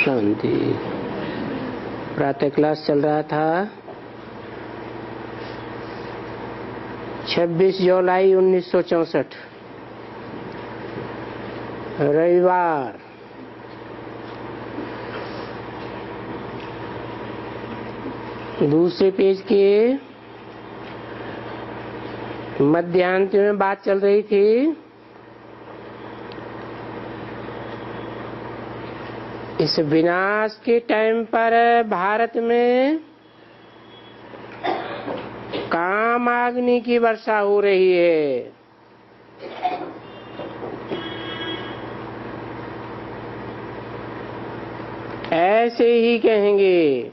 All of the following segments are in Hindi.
शांति। प्रातः क्लास चल रहा था 26 जुलाई 1964 रविवार। दूसरे पेज के मध्यांत में बात चल रही थी इस विनाश के टाइम पर भारत में कामाग्नि की वर्षा हो रही है। ऐसे ही कहेंगे,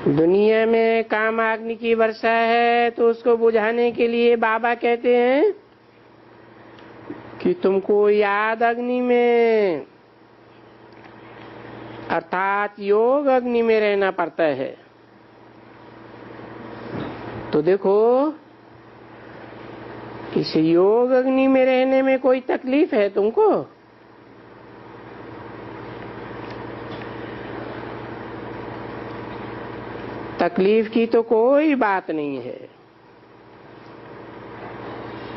दुनिया में कामाग्नि की वर्षा है तो उसको बुझाने के लिए बाबा कहते हैं कि तुमको याद अग्नि में अर्थात योग अग्नि में रहना पड़ता है। तो देखो, इस योग अग्नि में रहने में कोई तकलीफ है तुमको? तकलीफ की तो कोई बात नहीं है,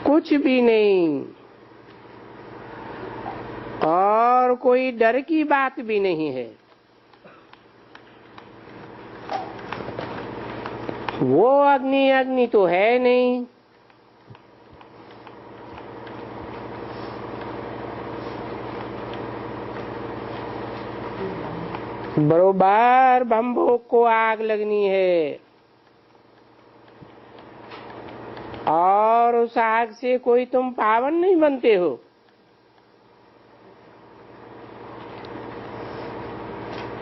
कुछ भी नहीं, और कोई डर की बात भी नहीं है। वो अग्नि तो है नहीं। बरोबर बम्बोक को आग लगनी है और उस आग से कोई तुम पावन नहीं बनते हो।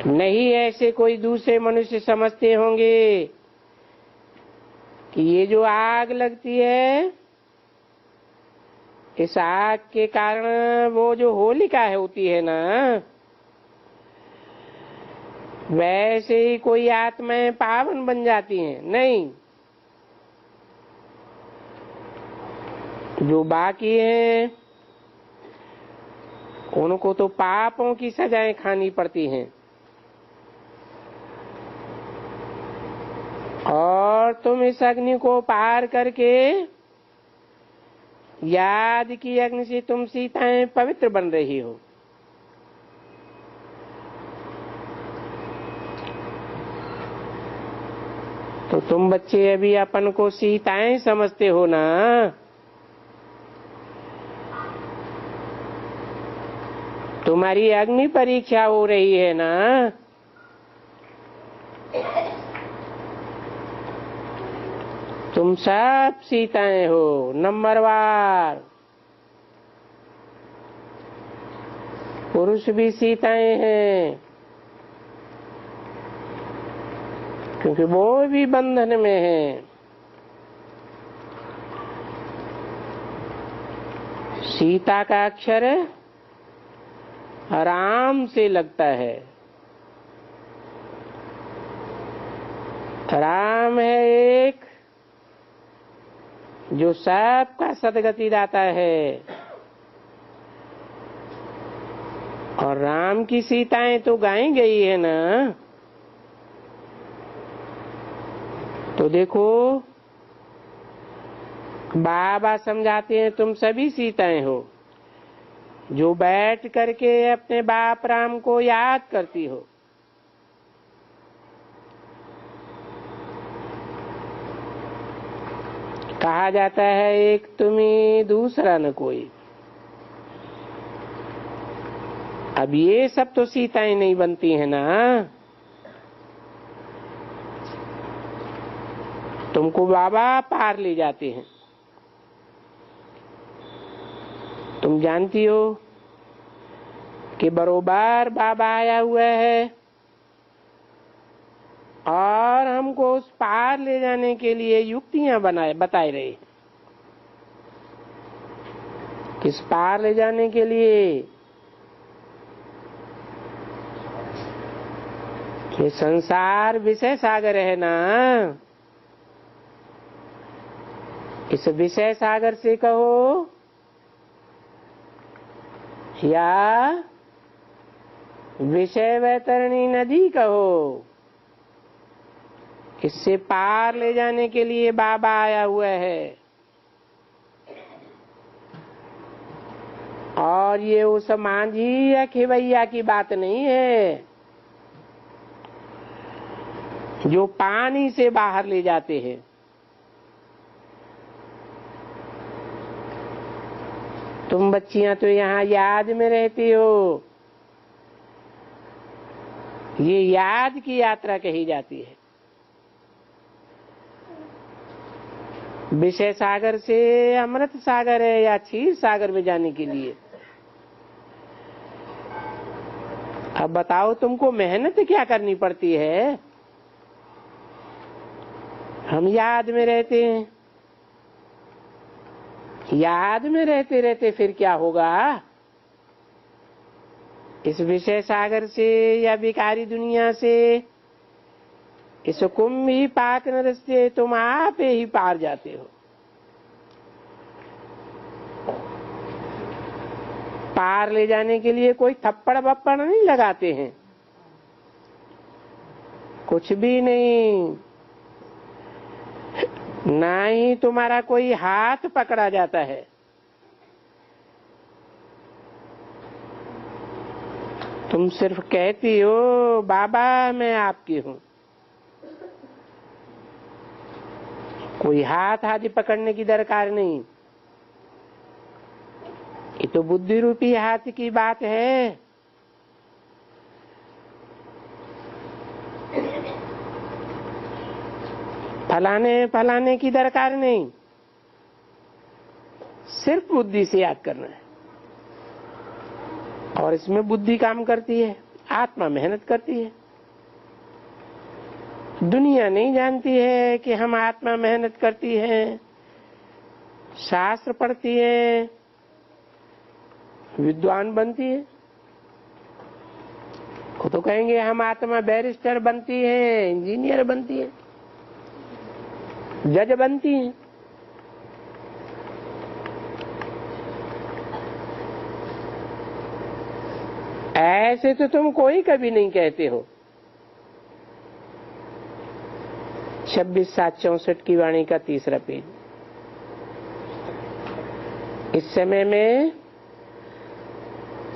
नहीं ऐसे कोई दूसरे मनुष्य समझते होंगे कि ये जो आग लगती है, इस आग के कारण वो जो होलिका होती है ना, वैसे ही कोई आत्माएं पावन बन जाती हैं। नहीं, जो बाकी हैं उनको तो पापों की सजाएं खानी पड़ती हैं। और तुम इस अग्नि को पार करके याद की अग्नि से तुम सीताएं पवित्र बन रही हो। तो तुम बच्चे अभी अपन को सीताएं समझते हो ना। तुम्हारी अग्नि परीक्षा हो रही है ना। तुम सब सीताएं हो, नंबरवार। पुरुष भी सीताएं हैं, क्योंकि वो भी बंधन में है। सीता का अक्षर आराम से लगता है। राम है एक जो सबका सदगति दाता है, और राम की सीताएं तो गाई गई है ना। तो देखो, बाबा समझाते हैं तुम सभी सीताएं हो जो बैठ करके अपने बाप राम को याद करती हो। कहा जाता है एक तुम्ही दूसरा न कोई। अब ये सब तो सीताएं नहीं बनती है ना। तुमको बाबा पार ले जाते हैं। तुम जानती हो कि बरोबर बाबा आया हुआ है और हमको उस पार ले जाने के लिए युक्तियां बताई रही। किस पार ले जाने के लिए? ये संसार विषय सागर है ना। इस विषय सागर से कहो या विषय वैतरणी नदी कहो, इससे पार ले जाने के लिए बाबा आया हुआ है। और ये उस मांझी या खेवैया की बात नहीं है जो पानी से बाहर ले जाते हैं। तुम बच्चियां तो यहाँ याद में रहती हो, ये याद की यात्रा कही जाती है। विषय सागर से अमृत सागर है या क्षीर सागर में जाने के लिए। अब बताओ तुमको मेहनत क्या करनी पड़ती है। हम याद में रहते हैं, याद में रहते रहते फिर क्या होगा। इस विषय सागर से या विकारी दुनिया से, इस कुंभी पाक नद से तुम आप ही पार जाते हो। पार ले जाने के लिए कोई थप्पड़ बप्पड़ नहीं लगाते हैं, कुछ भी नहीं, ना ही तुम्हारा कोई हाथ पकड़ा जाता है। तुम सिर्फ कहती हो बाबा मैं आपकी हूं। कोई हाथ आदि पकड़ने की दरकार नहीं। ये तो बुद्धि रूपी हाथ की बात है। फलाने फलाने की दरकार नहीं, सिर्फ बुद्धि से याद करना है। और इसमें बुद्धि काम करती है, आत्मा मेहनत करती है। दुनिया नहीं जानती है कि हम आत्मा मेहनत करती है, शास्त्र पढ़ती है, विद्वान बनती है। वो तो कहेंगे हम आत्मा बैरिस्टर बनती है, इंजीनियर बनती है, जज बनती है। ऐसे तो तुम कोई कभी नहीं कहते हो। 26/7/64 की वाणी का 3रा पेज। इस समय में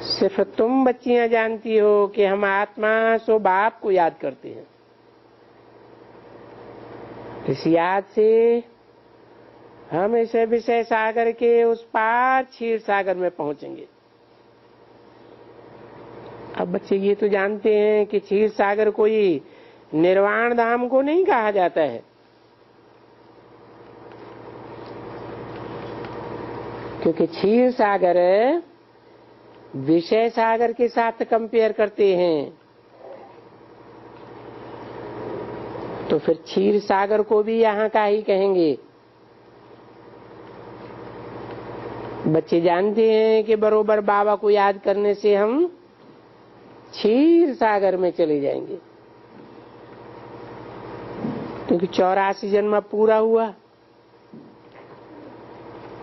सिर्फ तुम बच्चियां जानती हो कि हम आत्मा सो बाप को याद करते हैं। इस याद से हम इस विषय सागर के उस पार क्षीर सागर में पहुंचेंगे। अब बच्चे ये तो जानते हैं कि क्षीर सागर कोई निर्वाण धाम को नहीं कहा जाता है, क्योंकि क्षीर सागर विषय सागर के साथ कंपेयर करते हैं। तो फिर क्षीर सागर को भी यहाँ का ही कहेंगे। बच्चे जानते हैं कि बरोबर बाबा को याद करने से हम क्षीर सागर में चले जाएंगे, क्योंकि 84 जन्म पूरा हुआ।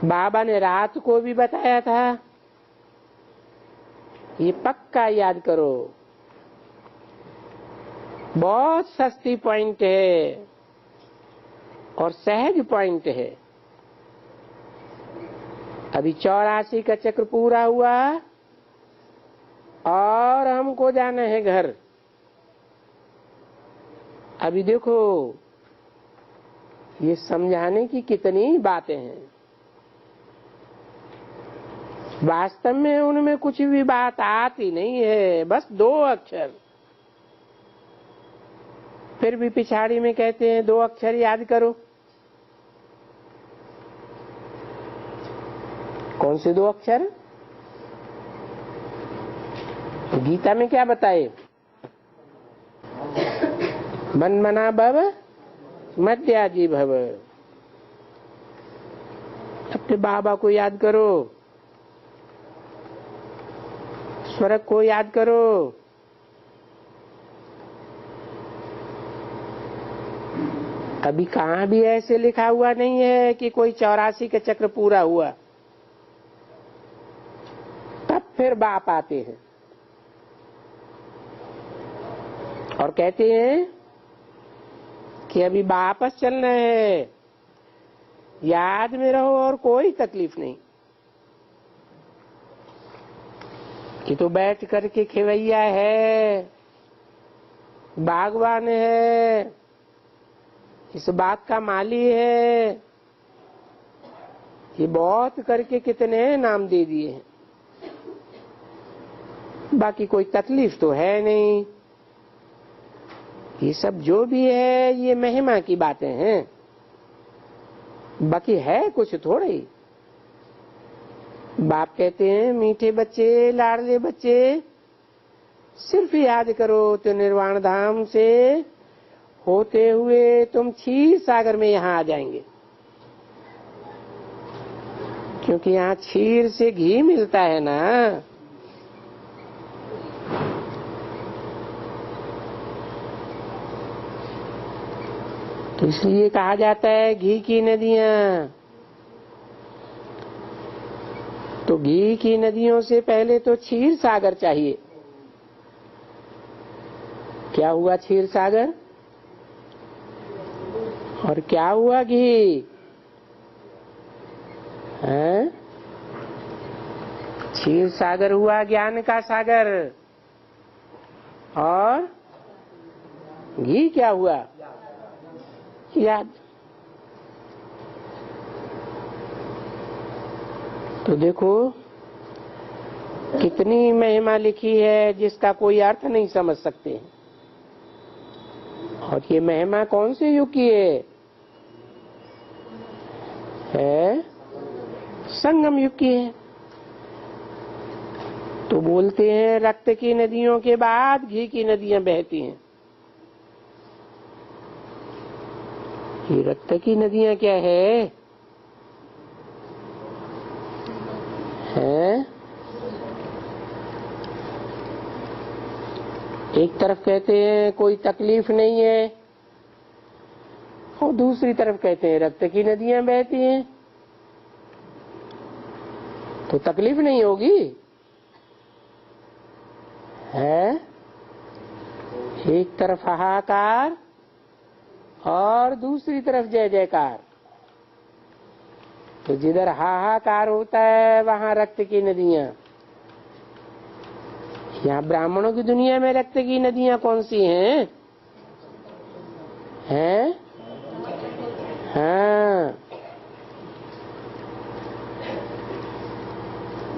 बाबा ने रात को भी बताया था, ये पक्का याद करो, बहुत सस्ती पॉइंट है और सहज पॉइंट है। अभी 84 का चक्र पूरा हुआ और हमको जाना है घर। अभी देखो ये समझाने की कितनी बातें हैं। वास्तव में उनमें कुछ भी बात आती नहीं है, बस 2 अक्षर। फिर भी पिछाड़ी में कहते हैं 2 अक्षर याद करो। कौन से 2 अक्षर? गीता में क्या बताए? मन मना भव मध्याजी भव। अपने बाबा को याद करो, स्वर्ग को याद करो। अभी कहाँ भी ऐसे लिखा हुआ नहीं है कि कोई 84 का चक्र पूरा हुआ। तब फिर बाप आते हैं और कहते हैं कि अभी वापस चलना है, याद में रहो और कोई तकलीफ नहीं। कि तो बैठ करके खेवैया है, बागवान है, इस बात का माली है, ये बहुत करके कितने नाम दे दिए हैं, बाकी कोई तकलीफ तो है नहीं। ये सब जो भी है ये महिमा की बातें हैं, बाकी है कुछ थोड़े ही। बाप कहते हैं मीठे बच्चे, लाडले बच्चे, सिर्फ याद करो तो निर्वाण धाम से होते हुए तुम क्षीर सागर में यहाँ आ जाएंगे, क्योंकि यहाँ क्षीर से घी मिलता है ना। तो इसलिए कहा जाता है घी की नदियां। तो घी की नदियों से पहले तो क्षीर सागर चाहिए। क्या हुआ क्षीर सागर और क्या हुआ घी? हैं? क्षीर सागर हुआ ज्ञान का सागर और घी क्या हुआ? याद। तो देखो कितनी महिमा लिखी है जिसका कोई अर्थ नहीं समझ सकते। और ये महिमा कौन से युग की है? संगम युग की है। तो बोलते हैं रक्त की नदियों के बाद घी की नदियां बहती हैं। ये रक्त की नदियां क्या है? एक तरफ कहते हैं कोई तकलीफ नहीं है और दूसरी तरफ कहते हैं रक्त की नदियां बहती हैं, तो तकलीफ नहीं होगी है? एक तरफ हाहाकार और दूसरी तरफ जय जयकार। तो जिधर हाहाकार होता है वहां रक्त की नदियां। यहाँ ब्राह्मणों की दुनिया में रक्त की नदियां कौन सी हैं? हाँ,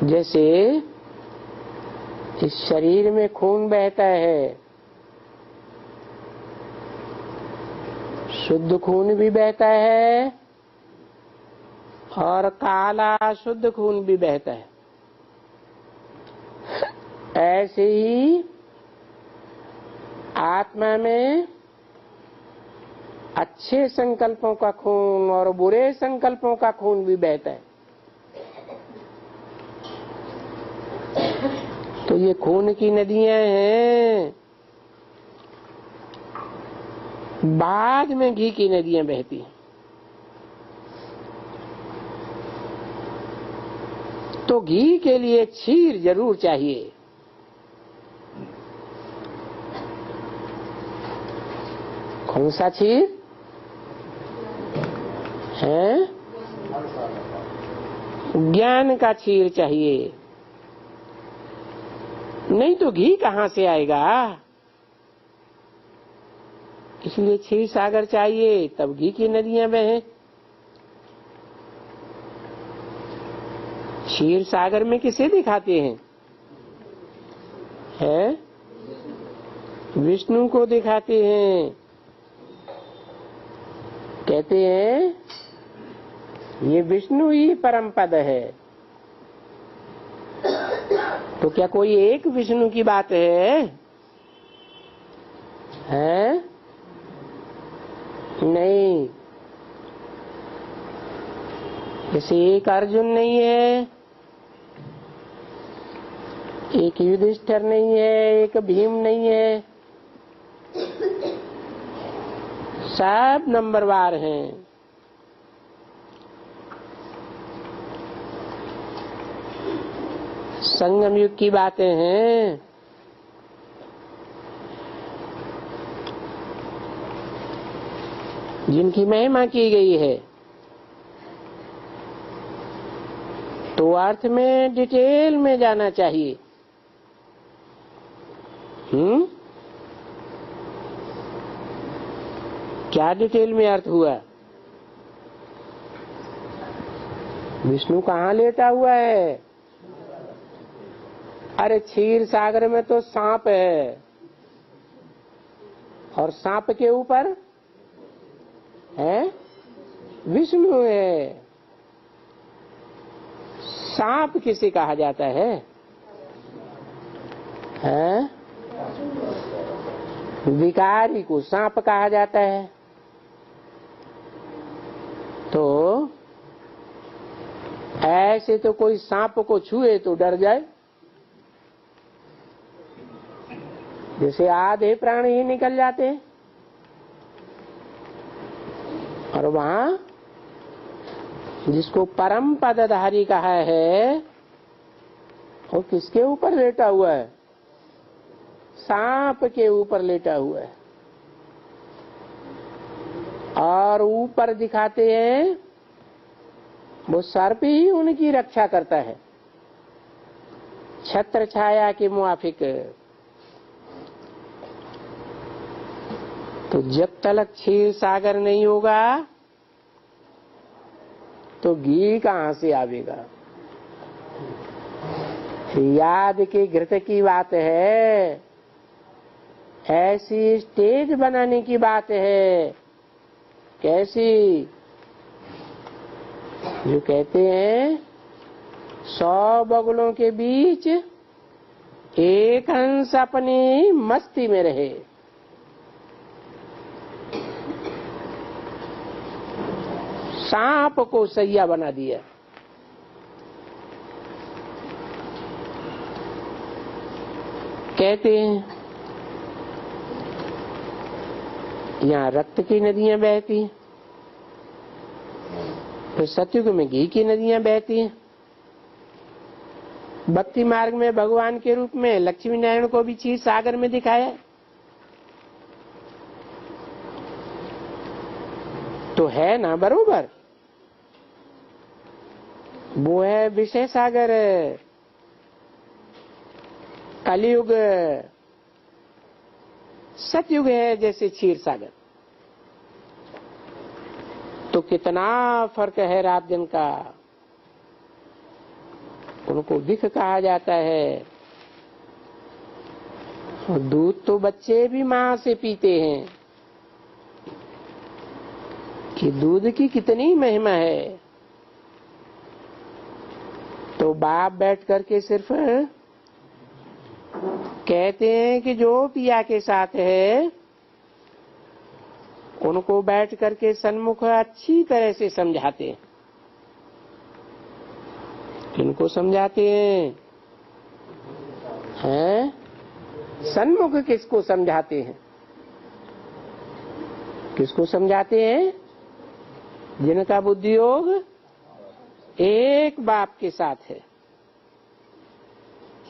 जैसे इस शरीर में खून बहता है, शुद्ध खून भी बहता है और काला शुद्ध खून भी बहता है। ऐसे ही आत्मा में अच्छे संकल्पों का खून और बुरे संकल्पों का खून भी बहता है। तो ये खून की नदियां हैं। बाद में घी की नदियां बहती हैं। तो घी के लिए क्षीर जरूर चाहिए। कौन सा क्षीर है? ज्ञान का क्षीर चाहिए, नहीं तो घी कहाँ से आएगा? इसलिए क्षीर सागर चाहिए, तब घी की नदियां बहें। क्षीर सागर में किसे दिखाते हैं? विष्णु को दिखाते हैं। कहते हैं ये विष्णु ही परम पद है। तो क्या कोई एक विष्णु की बात है? नहीं। जैसे एक अर्जुन नहीं है, एक युधिष्ठिर नहीं है, एक भीम नहीं है, सब नंबरवार हैं। संगम युग की बातें हैं। जिनकी महिमा की गई है, तो अर्थ में डिटेल में जाना चाहिए। क्या डिटेल में अर्थ हुआ? विष्णु कहाँ लेटा हुआ है? अरे क्षीर सागर में तो सांप है, और सांप के ऊपर है विष्णु है। सांप किसे कहा जाता है? विकारी को सांप कहा जाता है। तो ऐसे तो कोई सांप को छुए तो डर जाए, जैसे आधे प्राण ही निकल जाते हैं। और वहां जिसको परम पदधारी कहा है, वो किसके ऊपर लेटा हुआ है? सांप के ऊपर लेटा हुआ है। और ऊपर दिखाते हैं वो सर्प ही उनकी रक्षा करता है, छत्र छाया के मुआफिक। तो जब तक क्षीर सागर नहीं होगा तो घी कहां से आवेगा? याद के घृत की बात है, ऐसी स्टेज बनाने की बात है। कैसी? जो कहते हैं 100 बगुलों के बीच एक हंस अपनी मस्ती में रहे। सांप को सैया बना दिया। कहते हैं यहाँ रक्त की नदियां बहती हैं, फिर सतयुग में घी की नदियां बहती हैं। भक्ति मार्ग में भगवान के रूप में लक्ष्मी नारायण को भी क्षीर सागर में दिखाया। तो है ना बरोबर? वो है विषय सागर, कलयुग, सतयुग है जैसे क्षीर सागर। तो कितना फर्क है रात दिन का। उनको दिख कहा जाता है। और दूध तो बच्चे भी मां से पीते हैं कि दूध की कितनी महिमा है। तो बाप बैठ करके सिर्फ कहते हैं कि जो पिया के साथ है उनको बैठ करके सन्मुख अच्छी तरह से समझाते हैं। किनको समझाते हैं? सन्मुख किसको समझाते हैं? किसको समझाते हैं? जिनका बुद्धि योग एक बाप के साथ है।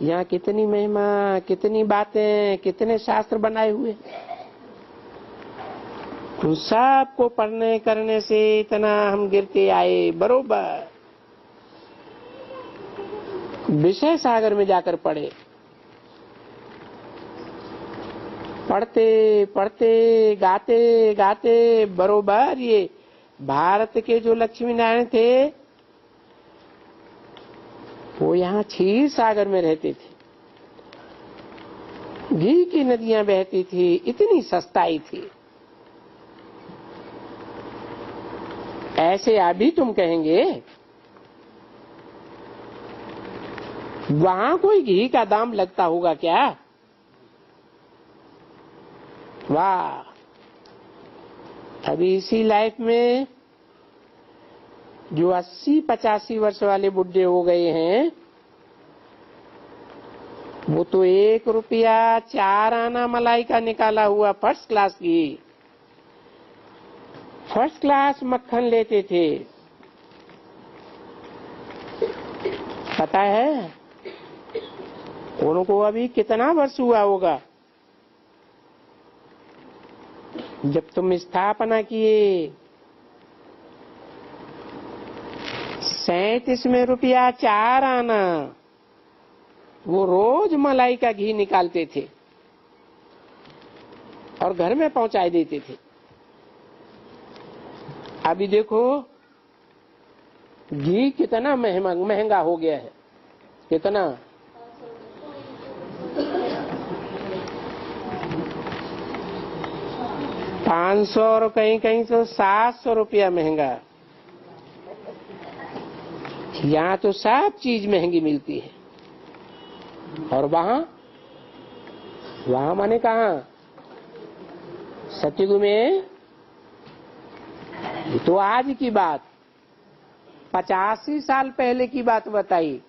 यहाँ कितनी महिमा, कितनी बातें, कितने शास्त्र बनाए हुए। उन सब को पढ़ने करने से इतना हम गिरते आए। बरोबर विषय सागर में जाकर पढ़े, पढ़ते पढ़ते गाते गाते बरोबर ये भारत के जो लक्ष्मी नारायण थे वो यहाँ क्षीर सागर में रहते थे। घी की नदियां बहती थी, इतनी सस्ताई थी। ऐसे अभी तुम कहेंगे वहां कोई घी का दाम लगता होगा क्या? वाह! अभी इसी लाइफ में जो 80-85 वर्ष वाले बुढ़े हो गए हैं वो तो 1 रुपया 4 आना मलाई का निकाला हुआ फर्स्ट क्लास घी, फर्स्ट क्लास मक्खन लेते थे। पता है उनको अभी कितना वर्ष हुआ होगा जब तुम स्थापना किए? 37 में रुपया 4 आना। वो रोज मलाई का घी निकालते थे और घर में पहुंचा देते थे। अभी देखो घी कितना महंगा हो गया है। कितना? 500 और कहीं कहीं तो 700 रुपया महंगा। यहाँ तो सब चीज महंगी मिलती है। और वहां माने कहाँ? सतयुग में तो आज की बात 85 साल पहले की बात बताई।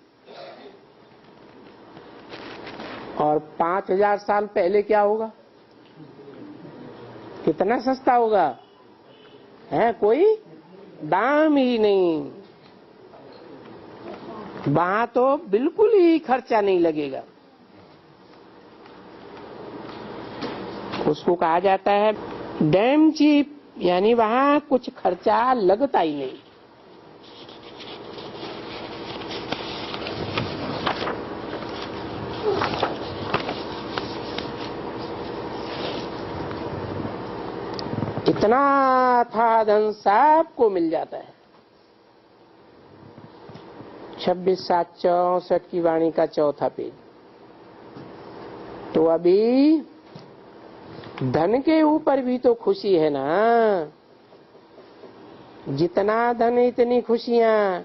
और 5000 साल पहले क्या होगा? कितना सस्ता होगा? है कोई दाम ही नहीं। वहां तो बिल्कुल ही खर्चा नहीं लगेगा। उसको कहा जाता है डैम चीप, यानी वहां कुछ खर्चा लगता ही नहीं। इतना था धन सबको मिल जाता है। 26/7/64 की वाणी का 4था पेज। तो अभी धन के ऊपर भी तो खुशी है ना। जितना धन इतनी खुशियां,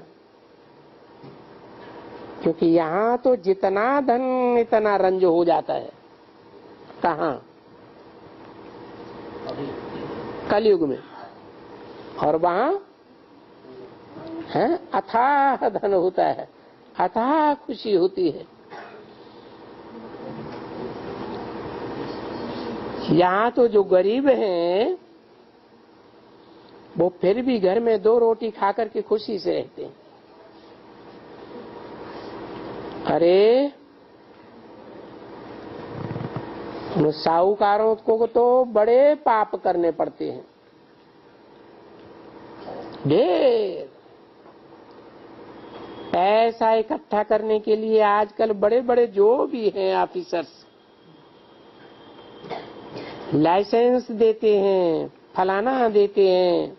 क्योंकि यहाँ तो जितना धन इतना रंज हो जाता है। कहाँ? कलयुग में। और वहां है अथाह धन होता है, अथाह खुशी होती है। यहाँ तो जो गरीब हैं वो फिर भी घर में 2 रोटी खाकर के खुशी से रहते हैं। अरे उन साहूकारों को तो बड़े पाप करने पड़ते हैं, ढेर पैसा इकट्ठा करने के लिए। आजकल बड़े बड़े जो भी हैं ऑफिसर्स लाइसेंस देते हैं, फलाना देते हैं,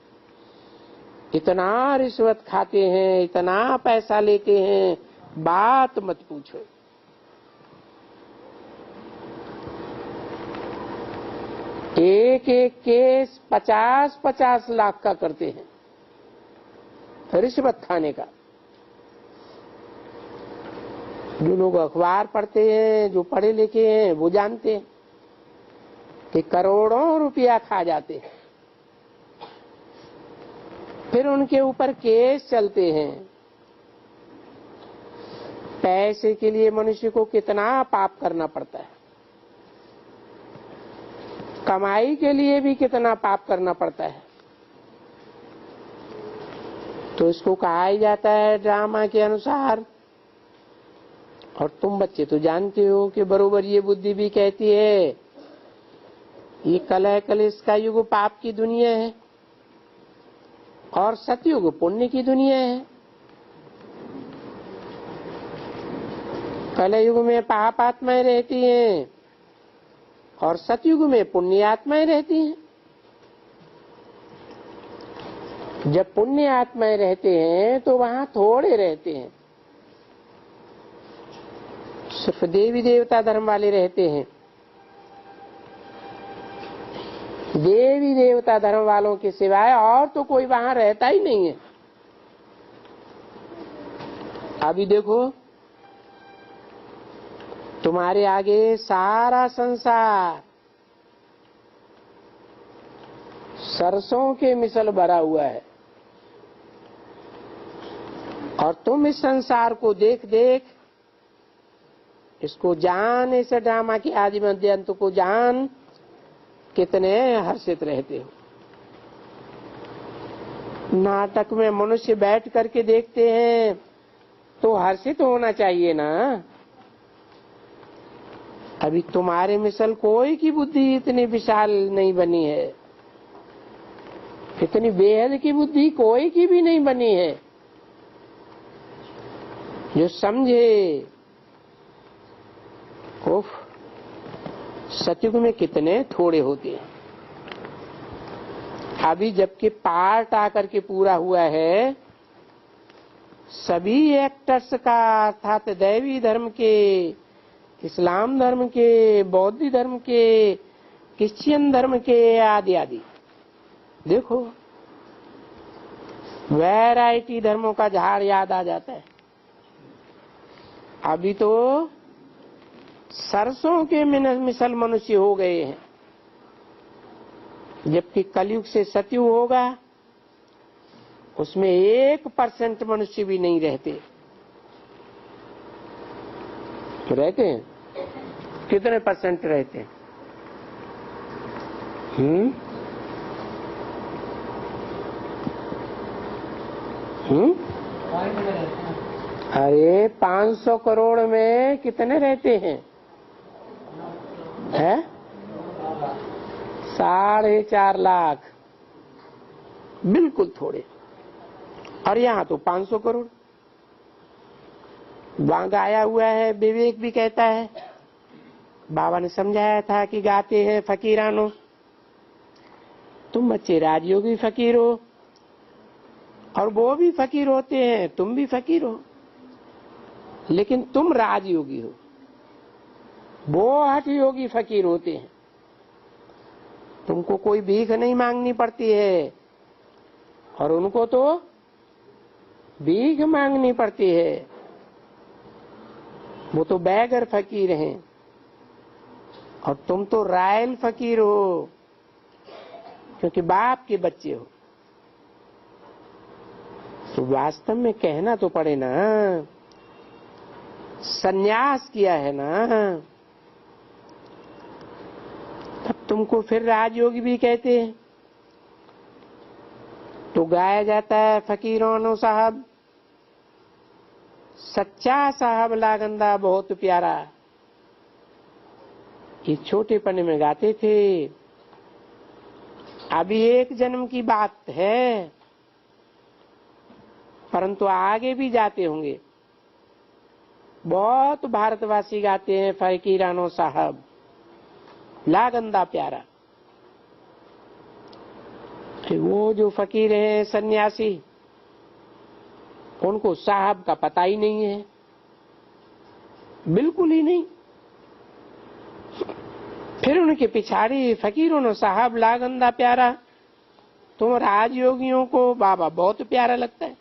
इतना रिश्वत खाते हैं, इतना पैसा लेते हैं, बात मत पूछो। एक एक केस 50-50 लाख का करते हैं रिश्वत खाने का। जो लोग अखबार पढ़ते हैं, जो पढ़े लिखे हैं, वो जानते हैं कि करोड़ों रुपया खा जाते हैं। फिर उनके ऊपर केस चलते हैं। पैसे के लिए मनुष्य को कितना पाप करना पड़ता है, कमाई के लिए भी कितना पाप करना पड़ता है। तो इसको कहा ही जाता है ड्रामा के अनुसार। और तुम बच्चे तो जानते हो कि बरोबर ये बुद्धि भी कहती है ये कलह कलेश का युग पाप की दुनिया है और सतयुग पुण्य की दुनिया है। कलह युग में पाप आत्माएं रहती हैं और सतयुग में पुण्य आत्माएं रहती हैं। जब पुण्य आत्माएं रहते हैं तो वहां थोड़े रहते हैं, सिर्फ देवी देवता धर्म वाले रहते हैं। देवी देवता धर्म वालों के सिवाय और तो कोई वहां रहता ही नहीं है। अभी देखो तुम्हारे आगे सारा संसार सरसों के मिसल भरा हुआ है और तुम इस संसार को देख देख, इसको जान, इस ड्रामा की आदि मध्य अंत को जान, कितने हर्षित रहते हो। नाटक में मनुष्य बैठ करके देखते हैं तो हर्षित होना चाहिए ना। अभी तुम्हारे मिसल कोई की बुद्धि इतनी विशाल नहीं बनी है, इतनी बेहद की बुद्धि कोई की भी नहीं बनी है जो समझे। उफ, सतयुग में कितने थोड़े होते हैं। अभी जबकि पार्ट आकर के पूरा हुआ है, सभी एक्टर्स का अर्थात दैवी धर्म के, इस्लाम धर्म के, बौद्ध धर्म के, क्रिश्चियन धर्म के आदि आदि, देखो वैरायटी धर्मों का झाड़ याद आ जाता है। अभी तो सरसों के मिसल मनुष्य हो गए हैं, जबकि कलयुग से सतयुग होगा उसमें 1% मनुष्य भी नहीं रहते। तो रहते हैं, कितने परसेंट रहते हैं? अरे 500 करोड़ में कितने रहते हैं? 4.5 लाख, बिल्कुल थोड़े। और यहाँ तो 500 करोड़। वहां गाया हुआ है, विवेक भी कहता है, बाबा ने समझाया था कि गाते हैं फकीरानो, तुम बच्चे राजयोगी फकीर हो और वो भी फकीर होते हैं, तुम भी फकीर हो, लेकिन तुम राजयोगी हो, वो हठ योगी फकीर होते हैं। तुमको कोई भीख नहीं मांगनी पड़ती है और उनको तो भीख मांगनी पड़ती है। वो तो बैगर फकीर हैं और तुम तो रायल फकीर हो, क्योंकि बाप के बच्चे हो। तो वास्तव में कहना तो पड़े ना, सन्यास किया है ना, तब तुमको फिर राजयोगी भी कहते हैं। तो गाया जाता है फकीरों साहब, सच्चा साहब लागंदा बहुत प्यारा। ये छोटेपन में गाते थे। अभी एक जन्म की बात है, परंतु आगे भी जाते होंगे। बहुत भारतवासी गाते हैं फकीरानो साहब लागंदा प्यारा। वो जो फकीर हैं सन्यासी, उनको साहब का पता ही नहीं है, बिल्कुल ही नहीं। फिर उनके पिछाड़ी फकीरों ने साहब लागंदा प्यारा। तुम राजयोगियों को बाबा बहुत प्यारा लगता है।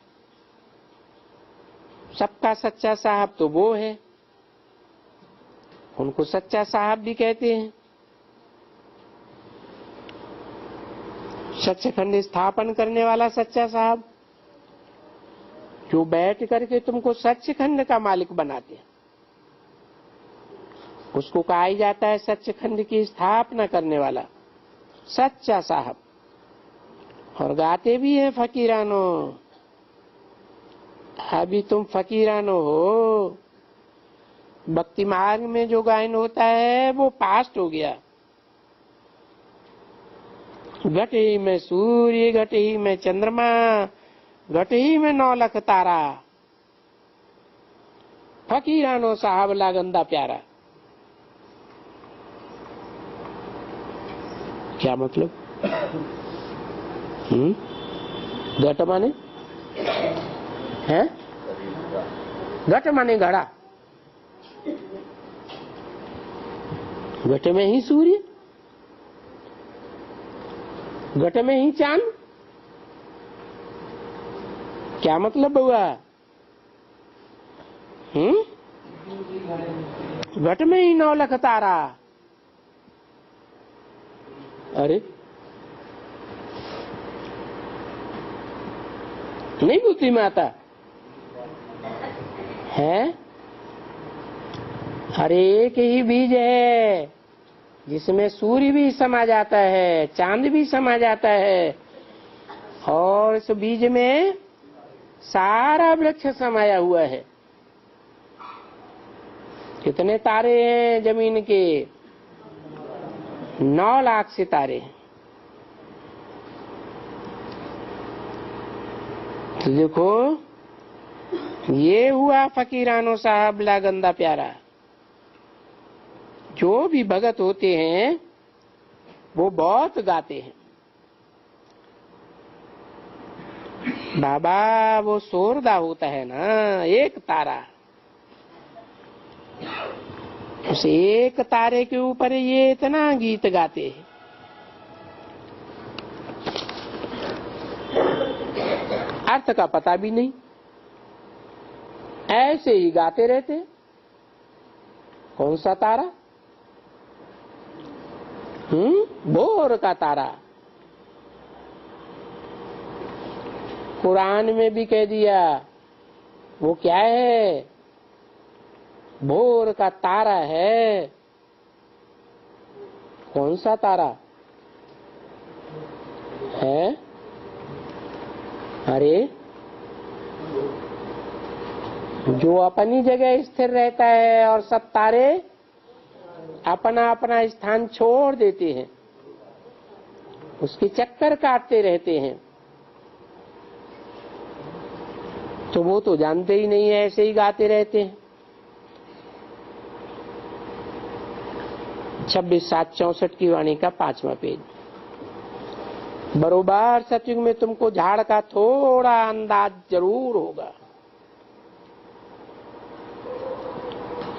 सबका सच्चा साहब तो वो है, उनको सच्चा साहब भी कहते हैं। सच्चखंड स्थापन करने वाला सच्चा साहब, जो बैठ करके तुमको सच्चखंड का मालिक बनाते हैं, उसको कहा ही जाता है सच्चखंड की स्थापना करने वाला सच्चा साहब। और गाते भी हैं फकीरानो। अभी तुम फकीरानो हो, भक्ति मार्ग में जो गायन होता है वो पास्ट हो गया। घट ही में सूर्य, घट ही में चंद्रमा, घट ही में 9 लाख तारा, फकीरानो साहब लागंदा प्यारा। क्या मतलब? घट माने है, घट माने घड़ा, घट में ही सूर्य, घट में ही चांद। क्या मतलब हुआ? घट में ही 9 लाख तारा। अरे नहीं बुद्धि में आता है? अरे एक ही बीज है जिसमें सूर्य भी समा जाता है, चांद भी समा जाता है, और इस बीज में सारा वृक्ष समाया हुआ है। कितने तारे हैं जमीन के? 9 लाख सितारे हैं। तो देखो, ये हुआ फकीरानो साहब ला गंदा प्यारा। जो भी भगत होते हैं वो बहुत गाते हैं, बाबा वो सोरदा होता है ना, एक तारा, उस एक तारे के ऊपर ये इतना गीत गाते हैं। अर्थ का पता भी नहीं, ऐसे ही गाते रहते। कौन सा तारा? भोर का तारा। कुरान में भी कह दिया वो क्या है? भोर का तारा है। कौन सा तारा है? अरे जो अपनी जगह स्थिर रहता है और सब तारे अपना अपना स्थान छोड़ देते हैं, उसके चक्कर काटते रहते हैं, तो वो तो जानते ही नहीं है, ऐसे ही गाते रहते हैं। 26/7/64 की वाणी का 5वां पेज। बरोबर सतयुग में तुमको झाड़ का थोड़ा अंदाज जरूर होगा।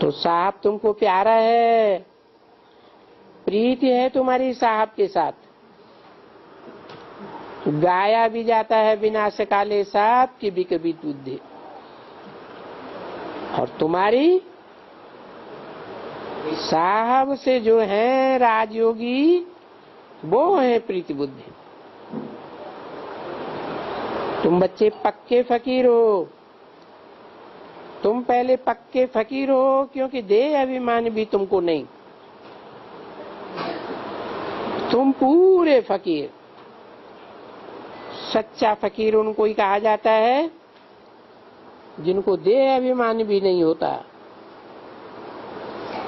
तो साहब तुमको प्यारा है, प्रीति है तुम्हारी साहब के साथ। गाया भी जाता है विनाश काले साहब की भी कभी बुद्धि, और तुम्हारी साहब से जो है राजयोगी वो है प्रीति बुद्धि। तुम बच्चे पक्के फकीर हो, तुम पहले पक्के फकीर हो, क्योंकि देह अभिमान भी तुमको नहीं। तुम पूरे फकीर, सच्चा फकीर उनको ही कहा जाता है जिनको देह अभिमान भी नहीं होता।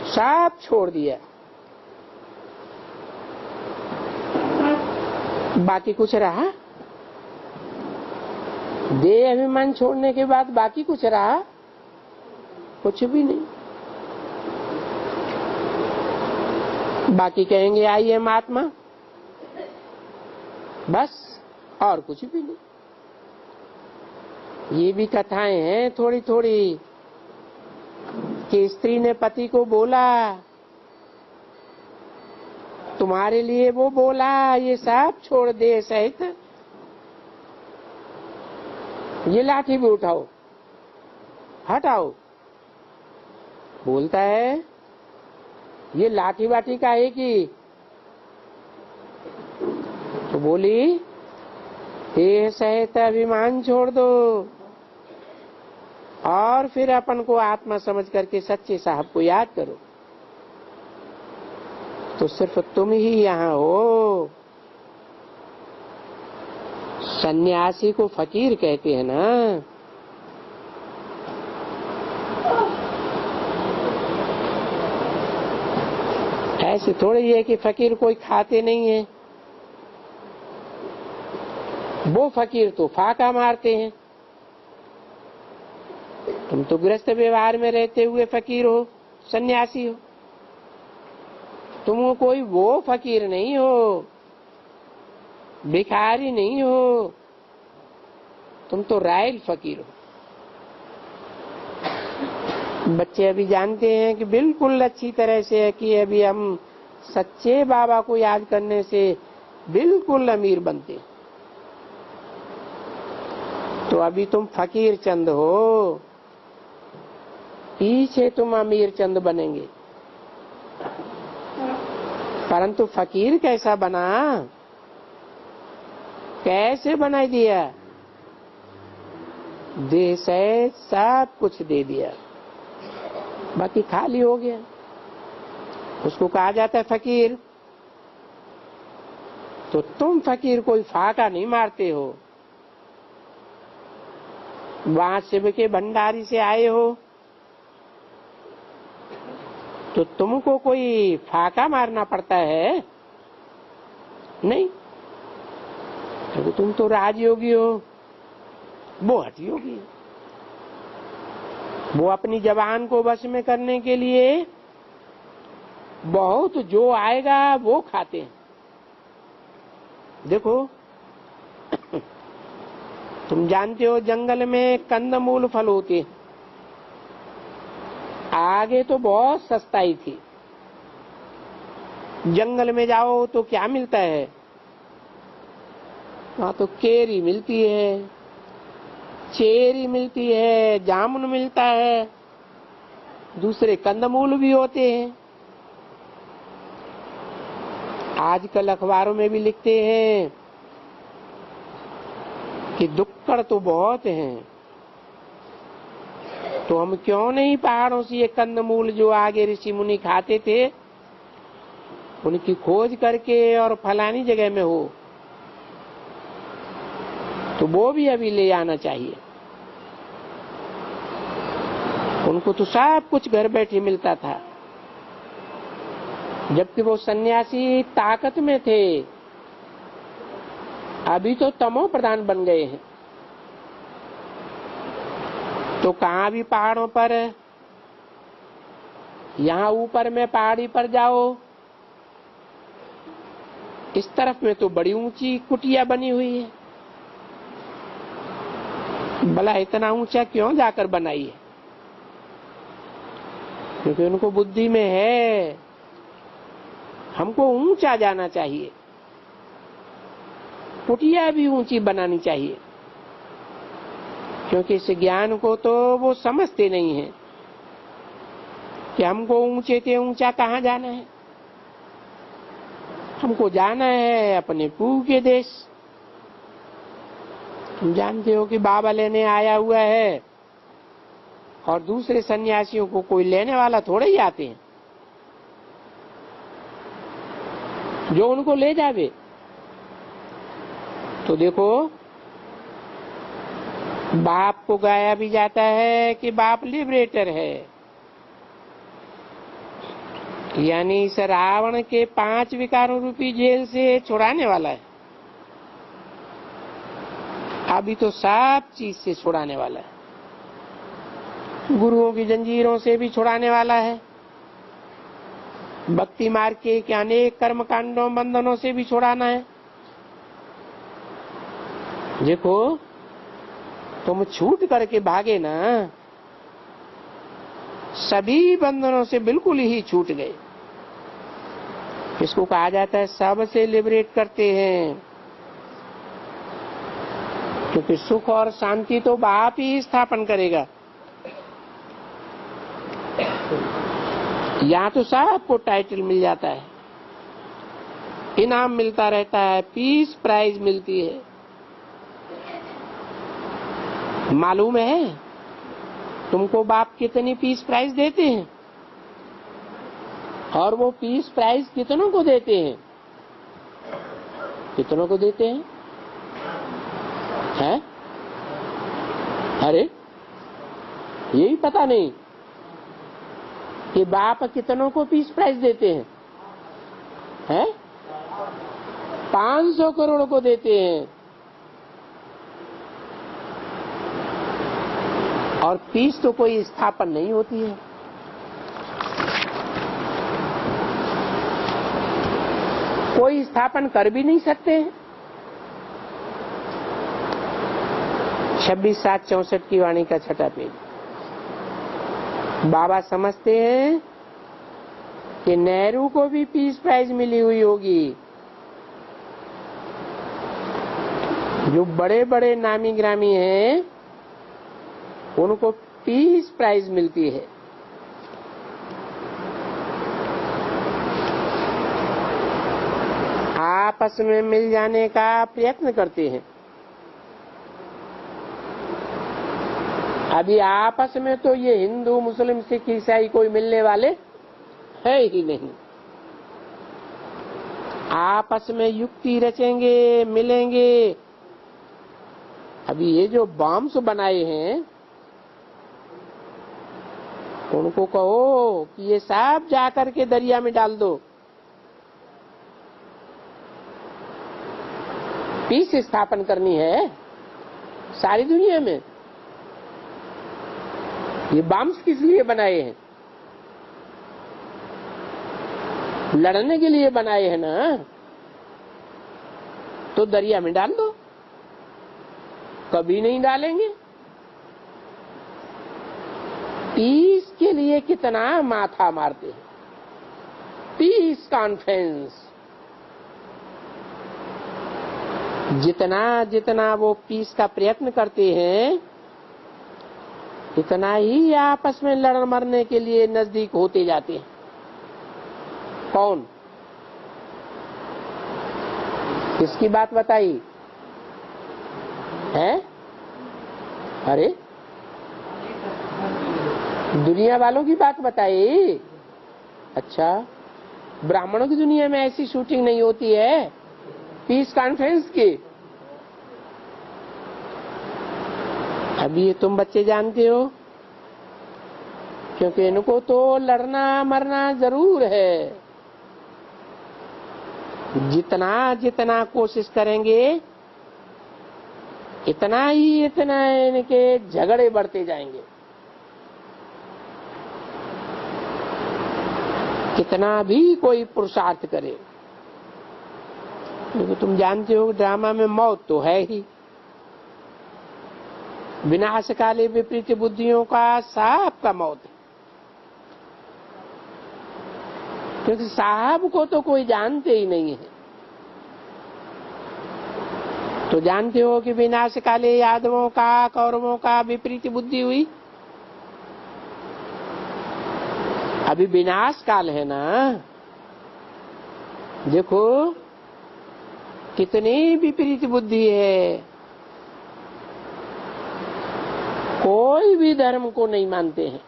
सब छोड़ दिया, बाकी कुछ रहा? देह अभिमान छोड़ने के बाद बाकी कुछ रहा? कुछ भी नहीं। बाकी कहेंगे आई एम आत्मा, बस, और कुछ भी नहीं। ये भी कथाएं हैं थोड़ी थोड़ी कि स्त्री ने पति को बोला तुम्हारे लिए वो बोला ये सब छोड़ दे सहित ये लाठी भी उठाओ, हटाओ। बोलता है ये लाठी वाठी का है कि? तो बोली देह सहित अभिमान छोड़ दो और फिर अपन को आत्मा समझ करके सच्चे साहब को याद करो। तो सिर्फ तुम ही यहाँ हो। सन्यासी को फकीर कहते हैं ना। ऐसे थोड़ी है कि फकीर कोई खाते नहीं है, वो फकीर तो फाका मारते हैं। तुम तो गृहस्थ व्यवहार में रहते हुए फकीर हो, सन्यासी हो। तुम कोई वो फकीर नहीं हो, भिखारी नहीं हो, तुम तो रायल फकीर हो। बच्चे अभी जानते हैं कि बिल्कुल अच्छी तरह से है कि अभी हम सच्चे बाबा को याद करने से बिल्कुल अमीर बनते। तो अभी तुम फकीर चंद हो, पीछे तुम अमीर चंद बनेंगे। परंतु फकीर कैसा बना, कैसे बना दिया? देह से सब कुछ दे दिया, बाकी खाली हो गया। उसको कहा जाता है फकीर। तो तुम फकीर कोई फाका नहीं मारते हो, वहां शिव के भंडारी से आए हो, तो तुमको कोई फाका मारना पड़ता है? नहीं, तो तुम तो राजयोगी हो, वो हठ योगी है। वो अपनी जबान को वश में करने के लिए बहुत जो आएगा वो खाते हैं। देखो तुम जानते हो जंगल में कंदमूल फल होते हैं, आगे तो बहुत सस्ताई थी। जंगल में जाओ तो क्या मिलता है? वहां तो केरी मिलती है, चेरी मिलती है, जामुन मिलता है, दूसरे कंदमूल भी होते हैं। आजकल अखबारों में भी लिखते हैं कि दुक्कड़ तो बहुत हैं, तो हम क्यों नहीं पहाड़ों से ये कंदमूल जो आगे ऋषि मुनि खाते थे उनकी खोज करके और फलानी जगह में हो तो वो भी अभी ले आना चाहिए। उनको तो सब कुछ घर बैठे मिलता था, जबकि वो सन्यासी ताकत में थे। अभी तो तमो प्रधान बन गए हैं। तो कहाँ भी पहाड़ों पर, यहाँ ऊपर में पहाड़ी पर जाओ, इस तरफ में तो बड़ी ऊंची कुटिया बनी हुई है। भला इतना ऊंचा क्यों जाकर बनाई है? क्योंकि उनको बुद्धि में है हमको ऊंचा जाना चाहिए, कुटिया भी ऊंची बनानी चाहिए। क्योंकि इस ज्ञान को तो वो समझते नहीं है कि हमको ऊंचे से ऊंचा कहाँ जाना है। हमको जाना है अपने पूर्व के देश। तुम जानते हो कि बाबा लेने आया हुआ है और दूसरे सन्यासियों को कोई लेने वाला थोड़े ही आते हैं जो उनको ले जावे। तो देखो बाप को गाया भी जाता है कि बाप लिबरेटर है, यानी इस रावण के 5 विकारों रूपी जेल से छुड़ाने वाला है। अभी तो सब चीज से छुड़ाने वाला है, गुरुओं की जंजीरों से भी छुड़ाने वाला है, भक्ति मार्ग के अनेक कर्म कांडों बंधनों से भी छुड़ाना है। देखो तुम छूट करके भागे ना, सभी बंधनों से बिल्कुल ही छूट गए। इसको कहा जाता है सबसे लिबरेट करते हैं। क्योंकि सुख और शांति तो बाप ही स्थापन करेगा। यहाँ तो सबको टाइटल मिल जाता है, इनाम मिलता रहता है, पीस प्राइज मिलती है। मालूम है तुमको बाप कितनी पीस प्राइज देते हैं? और वो पीस प्राइज कितनों को देते हैं? कितनों को देते हैं? है? अरे यही पता नहीं कि बाप कितनों को पीस प्राइज देते हैं? हैं? 500 करोड़ को देते हैं। और पीस तो कोई स्थापन नहीं होती है। कोई स्थापन कर भी नहीं सकते हैं। 26/7/64 की वाणी का 6ठा पेज। बाबा समझते हैं कि नेहरू को भी पीस प्राइज मिली हुई होगी। जो बड़े बड़े नामी ग्रामी हैं उनको पीस प्राइज मिलती है। आपस में मिल जाने का प्रयत्न करते हैं। अभी आपस में तो ये हिंदू मुस्लिम सिख ईसाई कोई मिलने वाले है ही नहीं। आपस में युक्ति रचेंगे, मिलेंगे। अभी ये जो बॉम्ब्स बनाए हैं उनको कहो कि ये सब जाकर के दरिया में डाल दो, पीस स्थापन करनी है सारी दुनिया में। ये बम्स किस लिए बनाए हैं? लड़ने के लिए बनाए हैं ना, तो दरिया में डाल दो। कभी नहीं डालेंगे। पीस के लिए कितना माथा मारते हैं, पीस कॉन्फ्रेंस। जितना जितना वो पीस का प्रयत्न करते हैं, इतना ही आपस में लड़ मरने के लिए नजदीक होते जाते हैं। कौन? किसकी बात बताई है? अरे दुनिया वालों की बात बताई। अच्छा, ब्राह्मणों की दुनिया में ऐसी शूटिंग नहीं होती है पीस कॉन्फ्रेंस की? अभी ये तुम बच्चे जानते हो, क्योंकि इनको तो लड़ना मरना जरूर है। जितना जितना कोशिश करेंगे, इतना ही इतना इनके झगड़े बढ़ते जाएंगे। कितना भी कोई पुरुषार्थ करे, क्योंकि तुम जानते हो ड्रामा में मौत तो है ही। विनाशकाले विपरीत बुद्धियों का साहब का मौत है, क्योंकि साहब को तो कोई जानते ही नहीं है। तो जानते हो कि विनाशकाले यादवों का कौरवों का विपरीत बुद्धि हुई। अभी विनाश काल है ना, देखो कितनी विपरीत बुद्धि है। कोई भी धर्म को नहीं मानते हैं।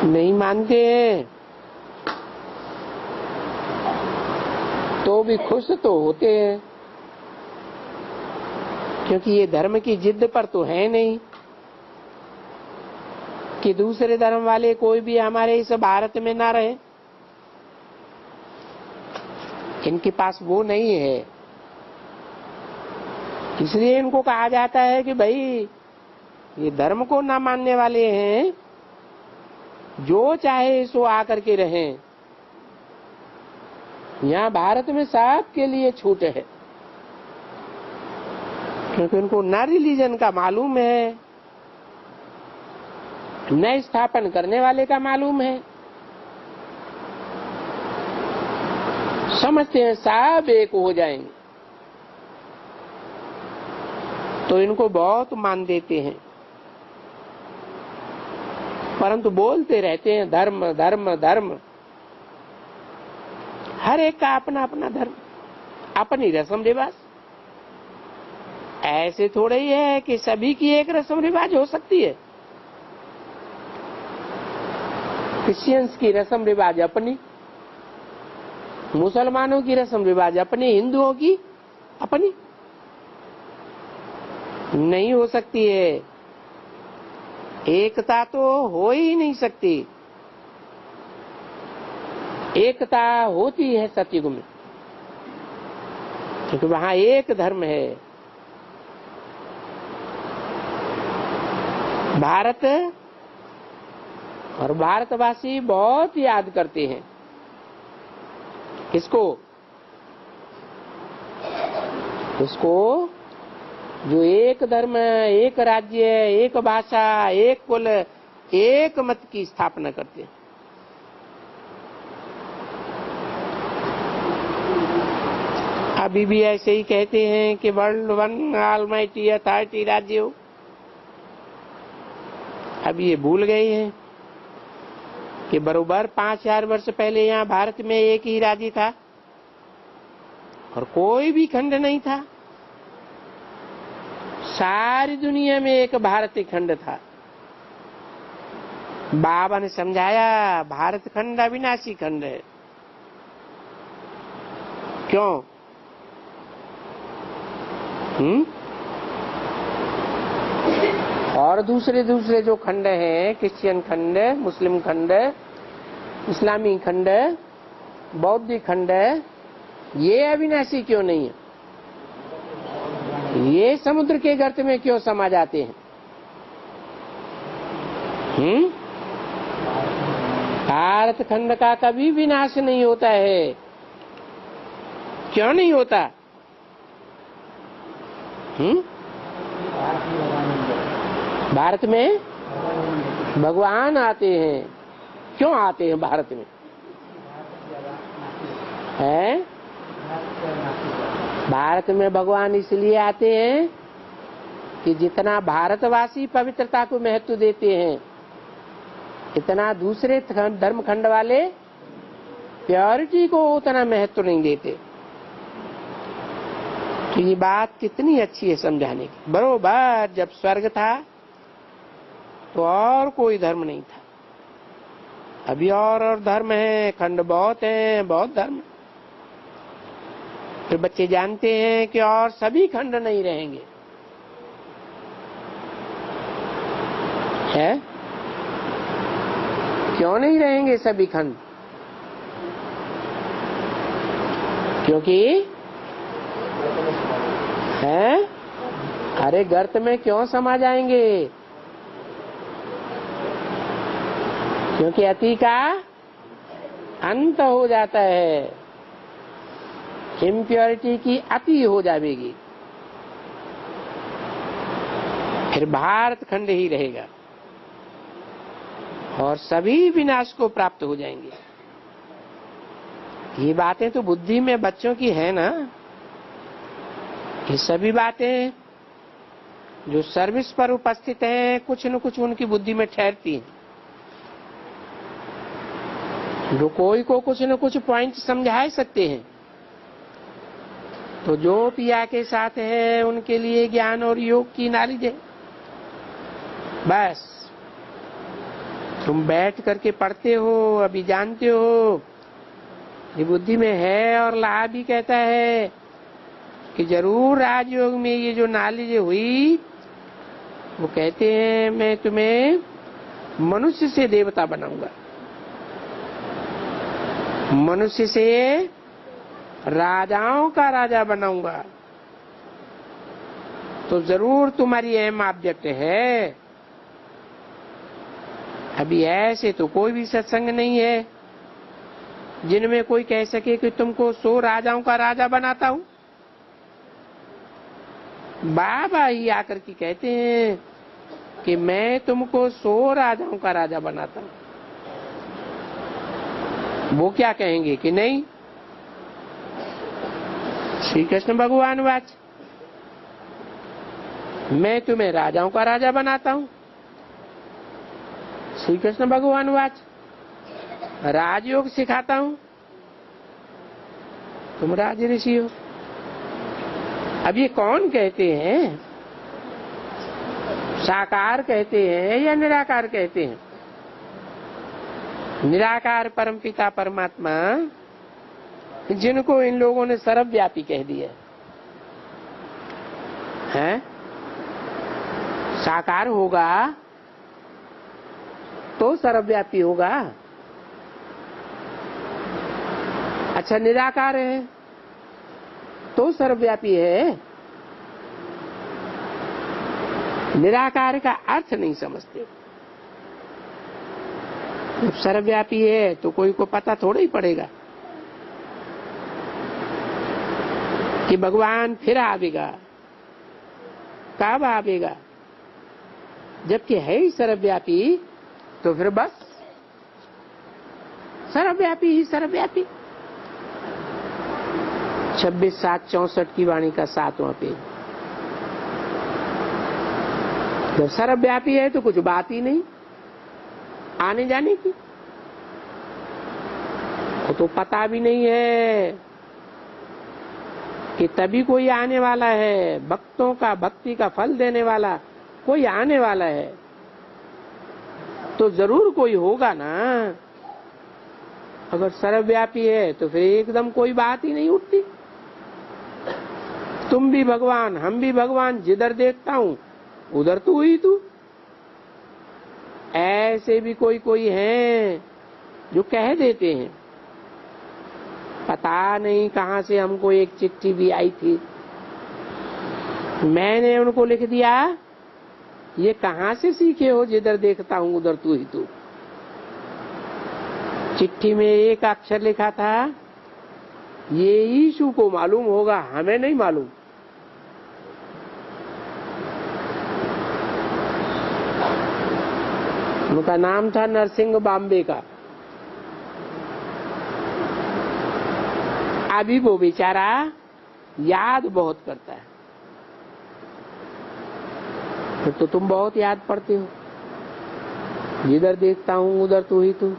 नहीं मानते हैं तो भी खुश तो होते हैं, क्योंकि ये धर्म की जिद पर तो है नहीं कि दूसरे धर्म वाले कोई भी हमारे इस भारत में ना रहे। इनके पास वो नहीं है, इसलिए इनको कहा जाता है कि भाई ये धर्म को ना मानने वाले हैं, जो चाहे सो आकर के रहें। यहाँ भारत में सबके लिए छूट है, क्योंकि उनको न रिलीजन का मालूम है, न स्थापन करने वाले का मालूम है। समझते हैं सब एक हो जाएंगे, तो इनको बहुत मान देते हैं, परंतु बोलते रहते हैं धर्म धर्म धर्म। हर एक का अपना अपना धर्म, अपनी रस्म रिवाज। ऐसे थोड़े ही है कि सभी की एक रस्म रिवाज हो सकती है। क्रिश्चियंस की रस्म रिवाज अपनी, मुसलमानों की रस्म रिवाज अपनी, हिंदुओं की अपनी नहीं हो सकती है। एकता तो हो ही नहीं सकती। एकता होती है सतयुग में, क्योंकि वहां एक धर्म है। भारत और भारतवासी बहुत याद करते हैं किसको? उसको जो एक धर्म, एक राज्य, एक भाषा, एक कुल, एक मत की स्थापना करते हैं। अभी भी ऐसे ही कहते हैं कि वर्ल्ड वन ऑलमाइटी अथॉरिटी राज्य हो। अब ये भूल गए हैं कि बरोबर 5000 वर्ष पहले यहाँ भारत में एक ही राज्य था और कोई भी खंड नहीं था। सारी दुनिया में एक भारतीय खंड था। बाबा ने समझाया भारत खंड अविनाशी खंड है। क्यों? और दूसरे दूसरे जो खंड हैं, क्रिश्चियन खंड, मुस्लिम खंड, इस्लामी खंड, बौद्धिक खंड, ये अविनाशी क्यों नहीं है? ये समुद्र के गर्त में क्यों समा जाते हैं? भारत खंड का कभी विनाश नहीं होता है। क्यों नहीं होता? भारत में भगवान आते हैं। क्यों आते हैं भारत में? है भारत में भगवान इसलिए आते हैं कि जितना भारतवासी पवित्रता को महत्व देते हैं, इतना दूसरे धर्म खंड वाले प्योरिटी को उतना महत्व नहीं देते। तो ये बात कितनी अच्छी है समझाने की। बरोबर जब स्वर्ग था तो और कोई धर्म नहीं था, अभी और धर्म है, खंड बहुत है, बहुत धर्म। तो बच्चे जानते हैं कि और सभी खंड नहीं रहेंगे, है? क्यों नहीं रहेंगे सभी खंड? क्योंकि है, अरे गर्त में क्यों समा जाएंगे? क्योंकि अति का अंत हो जाता है, इम्प्योरिटी की अति हो जाएगी, फिर भारत खंड ही रहेगा और सभी विनाश को प्राप्त हो जाएंगे। ये बातें तो बुद्धि में बच्चों की है ना। ये सभी बातें जो सर्विस पर उपस्थित हैं, कुछ न कुछ उनकी बुद्धि में ठहरती हैं। जो कोई को कुछ न कुछ पॉइंट समझा सकते हैं, तो जो पिया के साथ है उनके लिए ज्ञान और योग की नॉलेज है। बस तुम बैठ करके पढ़ते हो, अभी जानते हो, ये बुद्धि में है। और लाहा भी कहता है कि जरूर राजयोग में ये जो नॉलेज हुई, वो कहते हैं मैं तुम्हें मनुष्य से देवता बनाऊंगा, मनुष्य से राजाओं का राजा बनाऊंगा। तो जरूर तुम्हारी एम ऑब्जेक्ट है। अभी ऐसे तो कोई भी सत्संग नहीं है जिनमें कोई कह सके कि तुमको 100 राजाओं का राजा बनाता हूं। बाबा ही आकर के कहते हैं कि मैं तुमको 100 राजाओं का राजा बनाता हूं। वो क्या कहेंगे कि नहीं? श्री कृष्ण भगवान वाच, मैं तुम्हें राजाओं का राजा बनाता हूं। श्री कृष्ण भगवान वाच, राजयोग सिखाता हूं, तुम राज ऋषि हो। अब ये कौन कहते हैं? साकार कहते हैं या निराकार कहते हैं? निराकार परमपिता परमात्मा, जिनको इन लोगों ने सर्वव्यापी कह दिया है। साकार होगा तो सर्वव्यापी होगा। अच्छा, निराकार है तो सर्वव्यापी है। निराकार का अर्थ नहीं समझते। जब सर्वव्यापी है तो कोई को पता थोड़ा ही पड़ेगा कि भगवान फिर आवेगा, कब आवेगा। जबकि है ही सर्वव्यापी, तो फिर बस सर्वव्यापी ही सर्वव्यापी। 26/7/64 की वाणी का 7वां पेज। जब सर्वव्यापी है तो कुछ बात ही नहीं आने जाने की, तो पता भी नहीं है कि तभी कोई आने वाला है। भक्तों का भक्ति का फल देने वाला कोई आने वाला है, तो जरूर कोई होगा ना। अगर सर्वव्यापी है तो फिर एकदम कोई बात ही नहीं उठती। तुम भी भगवान, हम भी भगवान, जिधर देखता हूं उधर तू ही तू। ऐसे भी कोई कोई हैं जो कह देते हैं, पता नहीं कहां से हमको एक चिट्ठी भी आई थी, मैंने उनको लिख दिया, ये कहां से सीखे हो, जिधर देखता हूं उधर तू ही तू। चिट्ठी में एक अक्षर लिखा था, ये यीशु को मालूम होगा, हमें नहीं मालूम। उनका नाम था नरसिंह बॉम्बे का। अभी वो बेचारा याद बहुत करता है। फिर तो तुम बहुत याद पड़ते हो, जिधर देखता हूं उधर तू ही तू।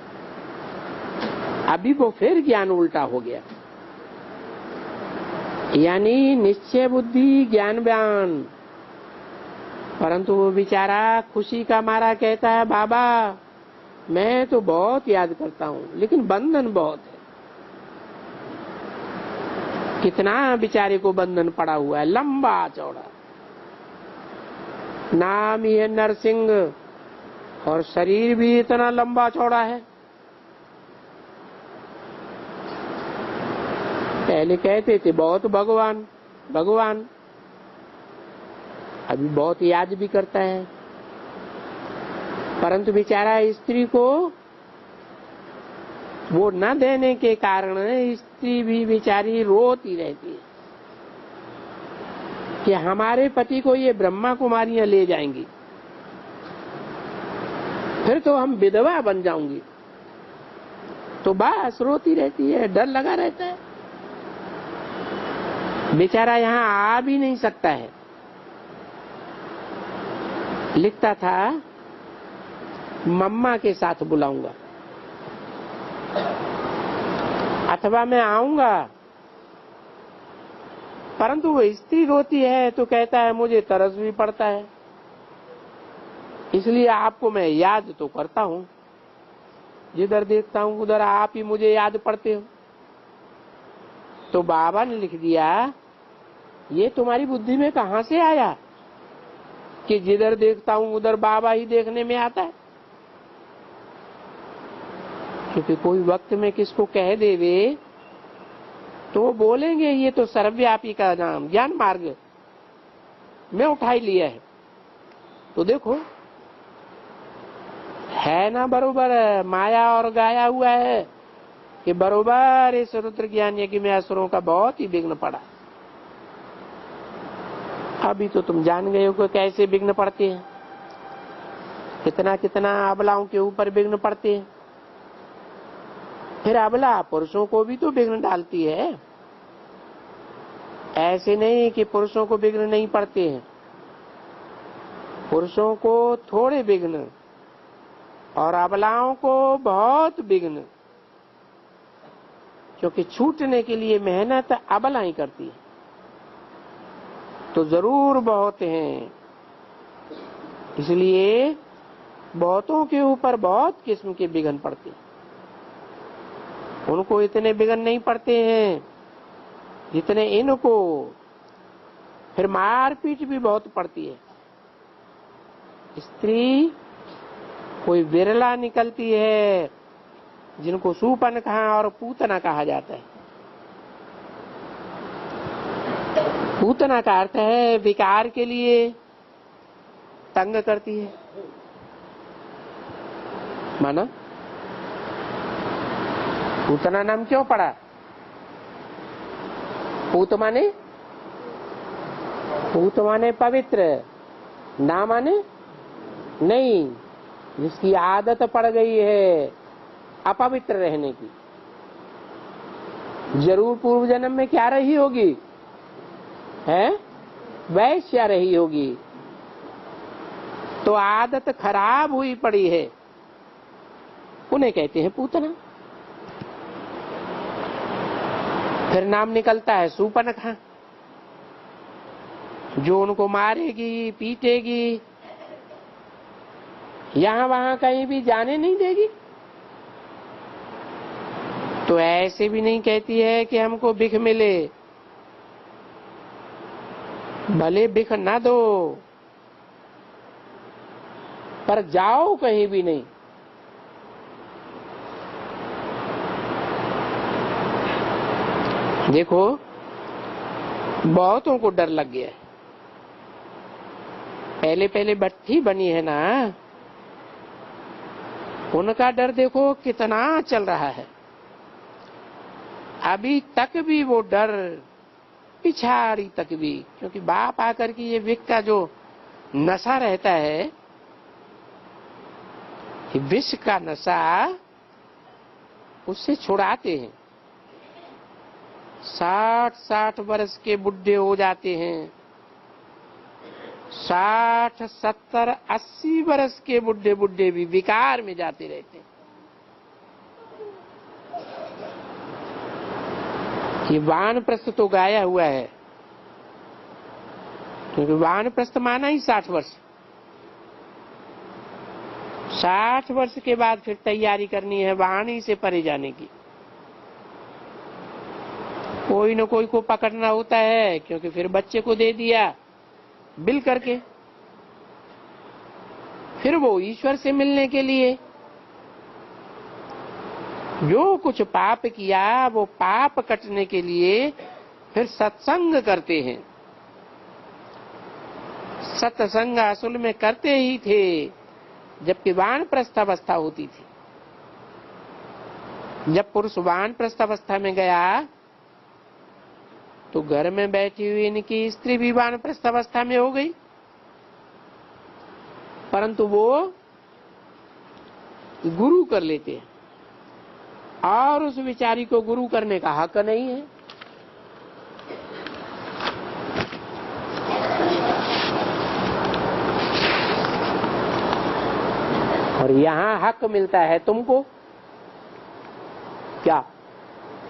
अभी वो फिर ज्ञान उल्टा हो गया, यानी निश्चय बुद्धि ज्ञान बयान। परंतु वो बेचारा खुशी का मारा कहता है, बाबा मैं तो बहुत याद करता हूं, लेकिन बंधन बहुत है। कितना बेचारे को बंधन पड़ा हुआ है, लंबा चौड़ा। नाम ही है नरसिंह और शरीर भी इतना लंबा चौड़ा है। पहले कहते थे बहुत भगवान भगवान, अभी बहुत याद भी करता है। परंतु बेचारा स्त्री को वो न देने के कारण स्त्री भी बेचारी रोती रहती है कि हमारे पति को ये ब्रह्मा कुमारियां ले जाएंगी, फिर तो हम विधवा बन जाऊंगी। तो बस रोती रहती है, डर लगा रहता है। बेचारा यहाँ आ भी नहीं सकता है। लिखता था, मम्मा के साथ बुलाऊंगा अथवा मैं आऊंगा। परंतु वो स्त्री रोती है तो कहता है मुझे तरस भी पड़ता है, इसलिए आपको मैं याद तो करता हूं, जिधर देखता हूं उधर आप ही मुझे याद पड़ते हो। तो बाबा ने लिख दिया, ये तुम्हारी बुद्धि में कहां से आया कि जिधर देखता हूं उधर बाबा ही देखने में आता है। क्योंकि कोई वक्त में किसको कह देवे तो वो बोलेंगे ये तो सर्वव्यापी का नाम ज्ञान मार्ग में उठा ही लिया है। तो देखो है ना बरोबर, माया और गाया हुआ है कि बरोबर इस रुद्र ज्ञान यज्ञ में असुरों का बहुत ही विघ्न पड़ा। अभी तो तुम जान गए हो कि कैसे विघ्न पड़ते हैं, कितना कितना अबलाओं के ऊपर विघ्न पड़ते हैं। फिर अबला पुरुषों को भी तो विघ्न डालती है, ऐसे नहीं कि पुरुषों को विघ्न नहीं पड़ते हैं। पुरुषों को थोड़े विघ्न और अबलाओं को बहुत विघ्न, क्योंकि छूटने के लिए मेहनत अबला ही करती है। तो जरूर बहुत हैं, इसलिए बहुतों के ऊपर बहुत किस्म के विघ्न पड़ते हैं। उनको इतने विघ्न नहीं पड़ते हैं जितने इनको। फिर मारपीट भी बहुत पड़ती है। स्त्री कोई विरला निकलती है जिनको सूपनखा और पूतना कहा जाता है। पूतना का अर्थ है विकार के लिए तंग करती है, माना पूतना नाम क्यों पड़ा? पूत माने पवित्र, ना माने नहीं, जिसकी आदत पड़ गई है अपवित्र रहने की। जरूर पूर्व जन्म में क्या रही होगी, है वैश्या रही होगी, तो आदत खराब हुई पड़ी है, उन्हें कहते हैं पूतना। फिर नाम निकलता है सूपनखा, जो उनको मारेगी पीटेगी, यहां वहां कहीं भी जाने नहीं देगी। तो ऐसे भी नहीं कहती है कि हमको भिख मिले, भले भिख ना दो, पर जाओ कहीं भी नहीं। देखो बहुतों को डर लग गया है। पहले पहले भट्ठी बनी है ना, उनका डर देखो कितना चल रहा है। अभी तक भी वो डर पिछाड़ी तक भी, क्योंकि बाप आकर के ये विष का जो नशा रहता है, विष का नशा उससे छुड़ाते हैं। 60-60 वर्ष के बुढ़े हो जाते हैं, 60, 70, 80 वर्ष के बुढ़े बुढ़े भी विकार में जाते रहते हैं। ये वानप्रस्थ तो गाया हुआ है, क्योंकि वानप्रस्थ माना ही 60 वर्ष। 60 वर्ष के बाद फिर तैयारी करनी है वाणी से परे जाने की। कोई न कोई को पकड़ना होता है, क्योंकि फिर बच्चे को दे दिया बिल करके, फिर वो ईश्वर से मिलने के लिए जो कुछ पाप किया वो पाप कटने के लिए फिर सत्संग करते हैं। सत्संग असल में करते ही थे जबकि वानप्रस्थ अवस्था होती थी। जब पुरुष वानप्रस्थ अवस्था में गया तो घर में बैठी हुई इनकी स्त्री भी वानप्रस्थ अवस्था में हो गई, परंतु वो गुरु कर लेते हैं और उस विचारी को गुरु करने का हक नहीं है। और यहां हक मिलता है तुमको। क्या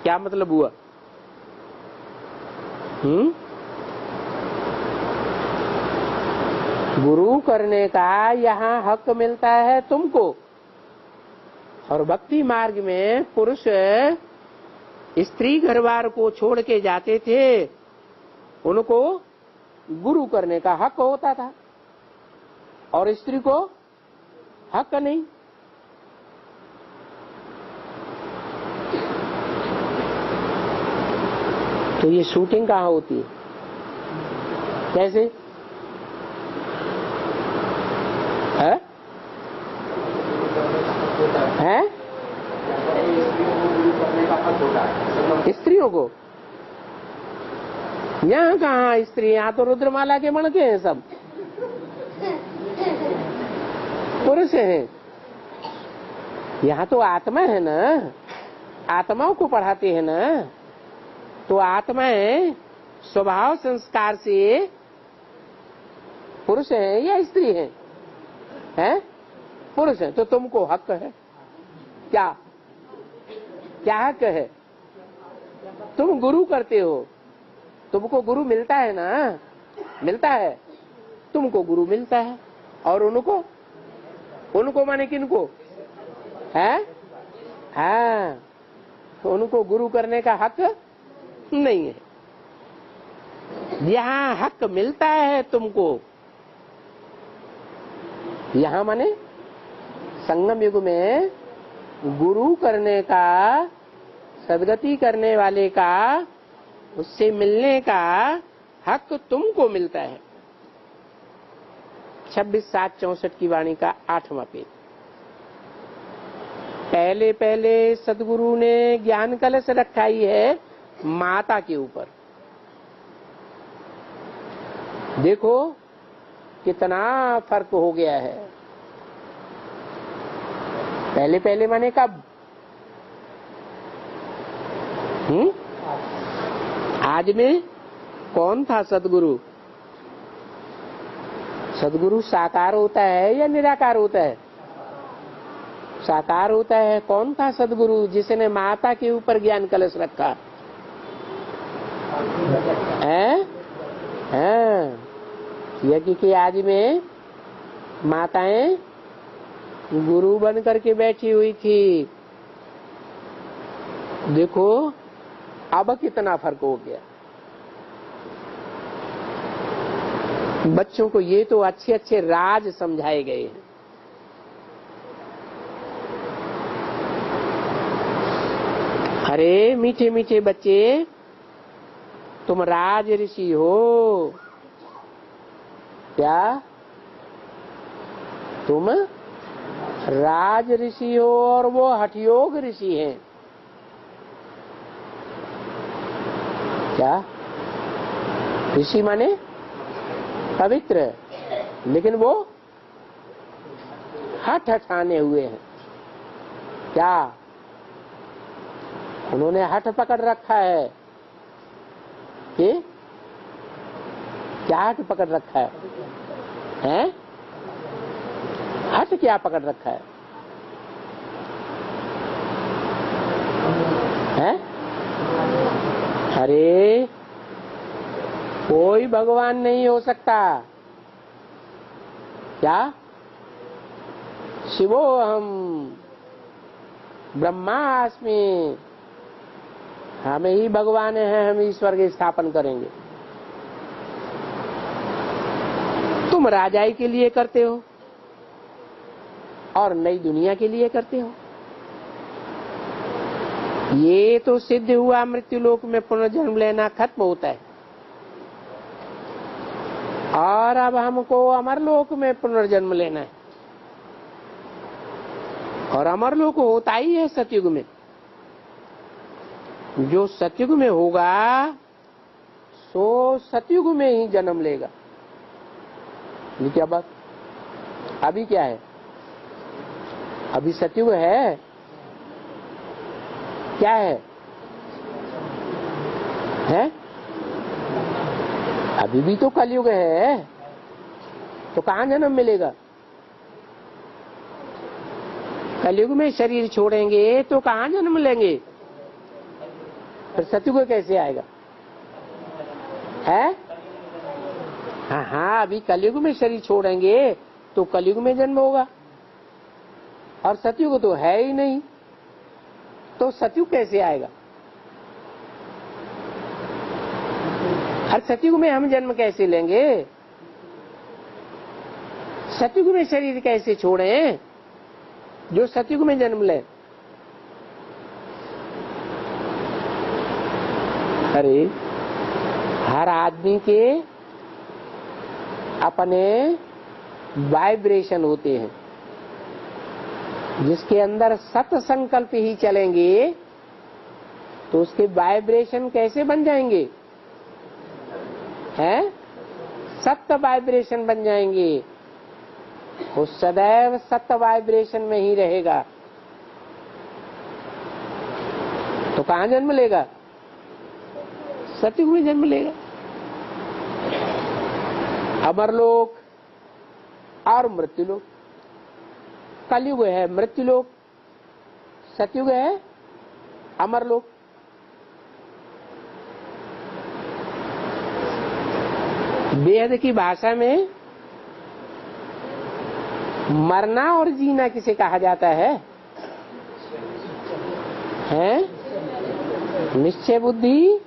क्या मतलब हुआ? गुरु करने का यहाँ हक मिलता है तुमको। और भक्ति मार्ग में पुरुष स्त्री घरवार को छोड़ के जाते थे, उनको गुरु करने का हक होता था और स्त्री को हक नहीं। तो ये शूटिंग कहाँ होती है? कैसे है? स्त्रियों को यहाँ कहाँ स्त्री, यहाँ तो रुद्रमाला के मणके हैं, सब पुरुष हैं। यहाँ तो आत्मा है ना, आत्माओं को पढ़ाते हैं ना। तो आत्माएं स्वभाव संस्कार से पुरुष है या स्त्री है? हैं? पुरुष है। तो तुमको हक है क्या? क्या हक है? तुम गुरु करते हो, तुमको गुरु मिलता है ना, मिलता है, तुमको गुरु मिलता है। और उनको माने किनको है? हाँ, तो उनको गुरु करने का हक नहीं है। यहाँ हक मिलता है तुमको, यहाँ माने संगम युग में गुरु करने का, सदगति करने वाले का, उससे मिलने का हक तुमको मिलता है। 26/7/64 की वाणी का 8वां पेज। पहले पहले सदगुरु ने ज्ञान कलश रखाई है माता के ऊपर। देखो कितना फर्क हो गया है। पहले पहले माने कब? आज में कौन था सदगुरु? सदगुरु साकार होता है या निराकार होता है? साकार होता है। कौन था सदगुरु जिसने माता के ऊपर ज्ञान कलश रखा है? यज्ञ के आदि में माताएं गुरु बन करके बैठी हुई थी। देखो अब कितना फर्क हो गया। बच्चों को ये तो अच्छे अच्छे राज समझाए गए हैं अरे मीठे मीठे बच्चे, तुम राज ऋषि हो। क्या तुम राज ऋषि हो और वो हठयोग ऋषि हैं। क्या ऋषि माने पवित्र, लेकिन वो हठ ठाने हुए हैं। क्या उन्होंने हठ पकड़ रखा है कि क्या हठ पकड़ रखा है? हैं? हठ क्या पकड़ रखा है? हैं? अरे कोई भगवान नहीं हो सकता। क्या शिवोहम ब्रह्मास्मि, हमें ही भगवान है, हम ईश्वर के स्थापन करेंगे। तुम राजाई के लिए करते हो और नई दुनिया के लिए करते हो। ये तो सिद्ध हुआ मृत्यु लोक में पुनर्जन्म लेना खत्म होता है, और अब हमको अमर लोक में पुनर्जन्म लेना है। और अमर लोक होता ही है सतयुग में। जो सतयुग में होगा सो सतयुग में ही जन्म लेगा। ये क्या बात? अभी क्या है? अभी सतयुग है? क्या है? हैं? अभी भी तो कलयुग है, तो कहाँ जन्म मिलेगा? कलयुग में शरीर छोड़ेंगे तो कहाँ जन्म लेंगे? फिर सतयुग कैसे आएगा? है? हाँ हाँ, अभी कलयुग में शरीर छोड़ेंगे तो कलयुग में जन्म होगा, और सतयुग तो है ही नहीं, तो सतयुग कैसे आएगा? हर सतयुग में हम जन्म कैसे लेंगे? सतयुग में शरीर कैसे छोड़ें जो सतयुग में जन्म ले? अरे हर आदमी के अपने वाइब्रेशन होते हैं, जिसके अंदर सत संकल्प ही चलेंगे तो उसके वाइब्रेशन कैसे बन जाएंगे? हैं? सत्य वाइब्रेशन बन जाएंगे। वो सदैव सत्य वाइब्रेशन में ही रहेगा, तो कहाँ जन्म लेगा? सतयुग में जन्म लेगा। अमरलोक और मृत्युलोक। कलयुग है मृत्युलोक, सतयुग है अमरलोक। वेद की भाषा में मरना और जीना किसे कहा जाता है? हैं? निश्चय बुद्धि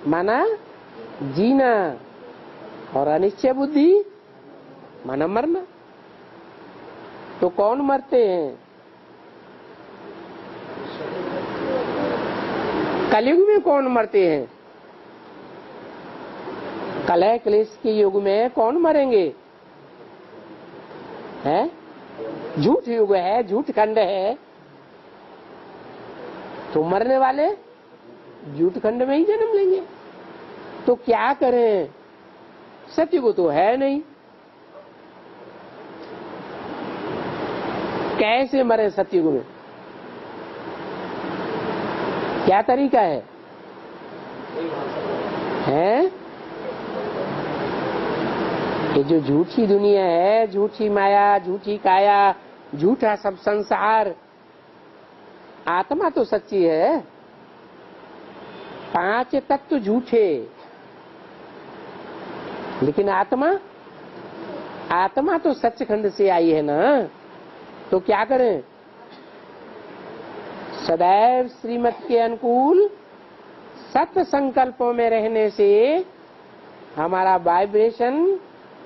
माना जीना, और अनिश्चय बुद्धि माना मरना। तो कौन मरते हैं? कलयुग में कौन मरते हैं? कलह क्लेश के युग में कौन मरेंगे? है? झूठ युग है, झूठ खंड है, तो मरने वाले झूठ खंड में ही जन्म लेंगे। तो क्या करें? सतयुग तो है नहीं, कैसे मरे सतयुग में? क्या तरीका है? हैं? ये जो झूठी दुनिया है, झूठी माया, झूठी काया, झूठा सब संसार, आत्मा तो सच्ची है। 5 तत्व झूठे, लेकिन आत्मा तो सचखंड से आई है ना। तो क्या करें? सदैव श्रीमत के अनुकूल सत्य संकल्पों में रहने से हमारा वाइब्रेशन,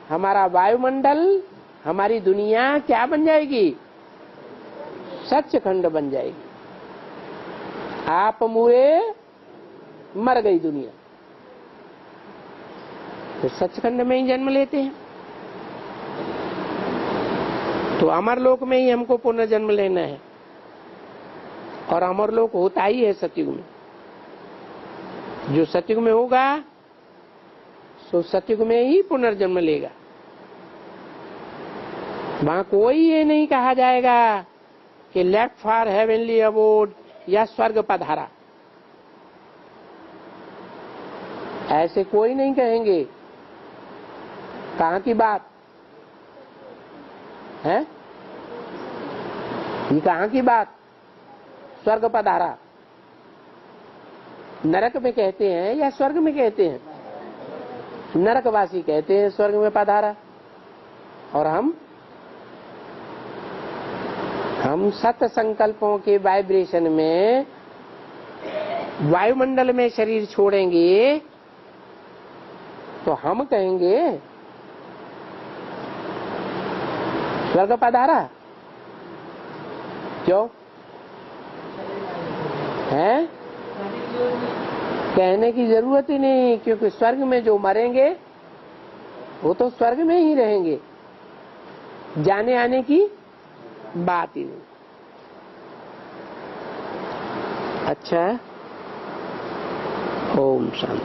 हमारा वायुमंडल, हमारी दुनिया क्या बन जाएगी? सचखंड बन जाएगी। आप मुए मर गई दुनिया। तो सचखंड में ही जन्म लेते हैं। तो अमरलोक में ही हमको पुनर्जन्म लेना है, और अमरलोक होता ही है सतयुग में। जो सतयुग में होगा सो सतयुग में ही पुनर्जन्म लेगा। वहां कोई ये नहीं कहा जाएगा कि लेफ्ट फॉर हेवनली अबोर्ड या स्वर्ग पधारा, ऐसे कोई नहीं कहेंगे। कहां की बात है? ये कहां की बात? स्वर्ग पधारा नरक में कहते हैं या स्वर्ग में कहते हैं? नरकवासी कहते हैं स्वर्ग में पधारा। और हम सत संकल्पों के वाइब्रेशन में वायुमंडल में शरीर छोड़ेंगे तो हम कहेंगे स्वर्ग पधारा। क्यों है? कहने की जरूरत ही नहीं, क्योंकि स्वर्ग में जो मरेंगे वो तो स्वर्ग में ही रहेंगे, जाने आने की बात ही नहीं। अच्छा, ओम शांति।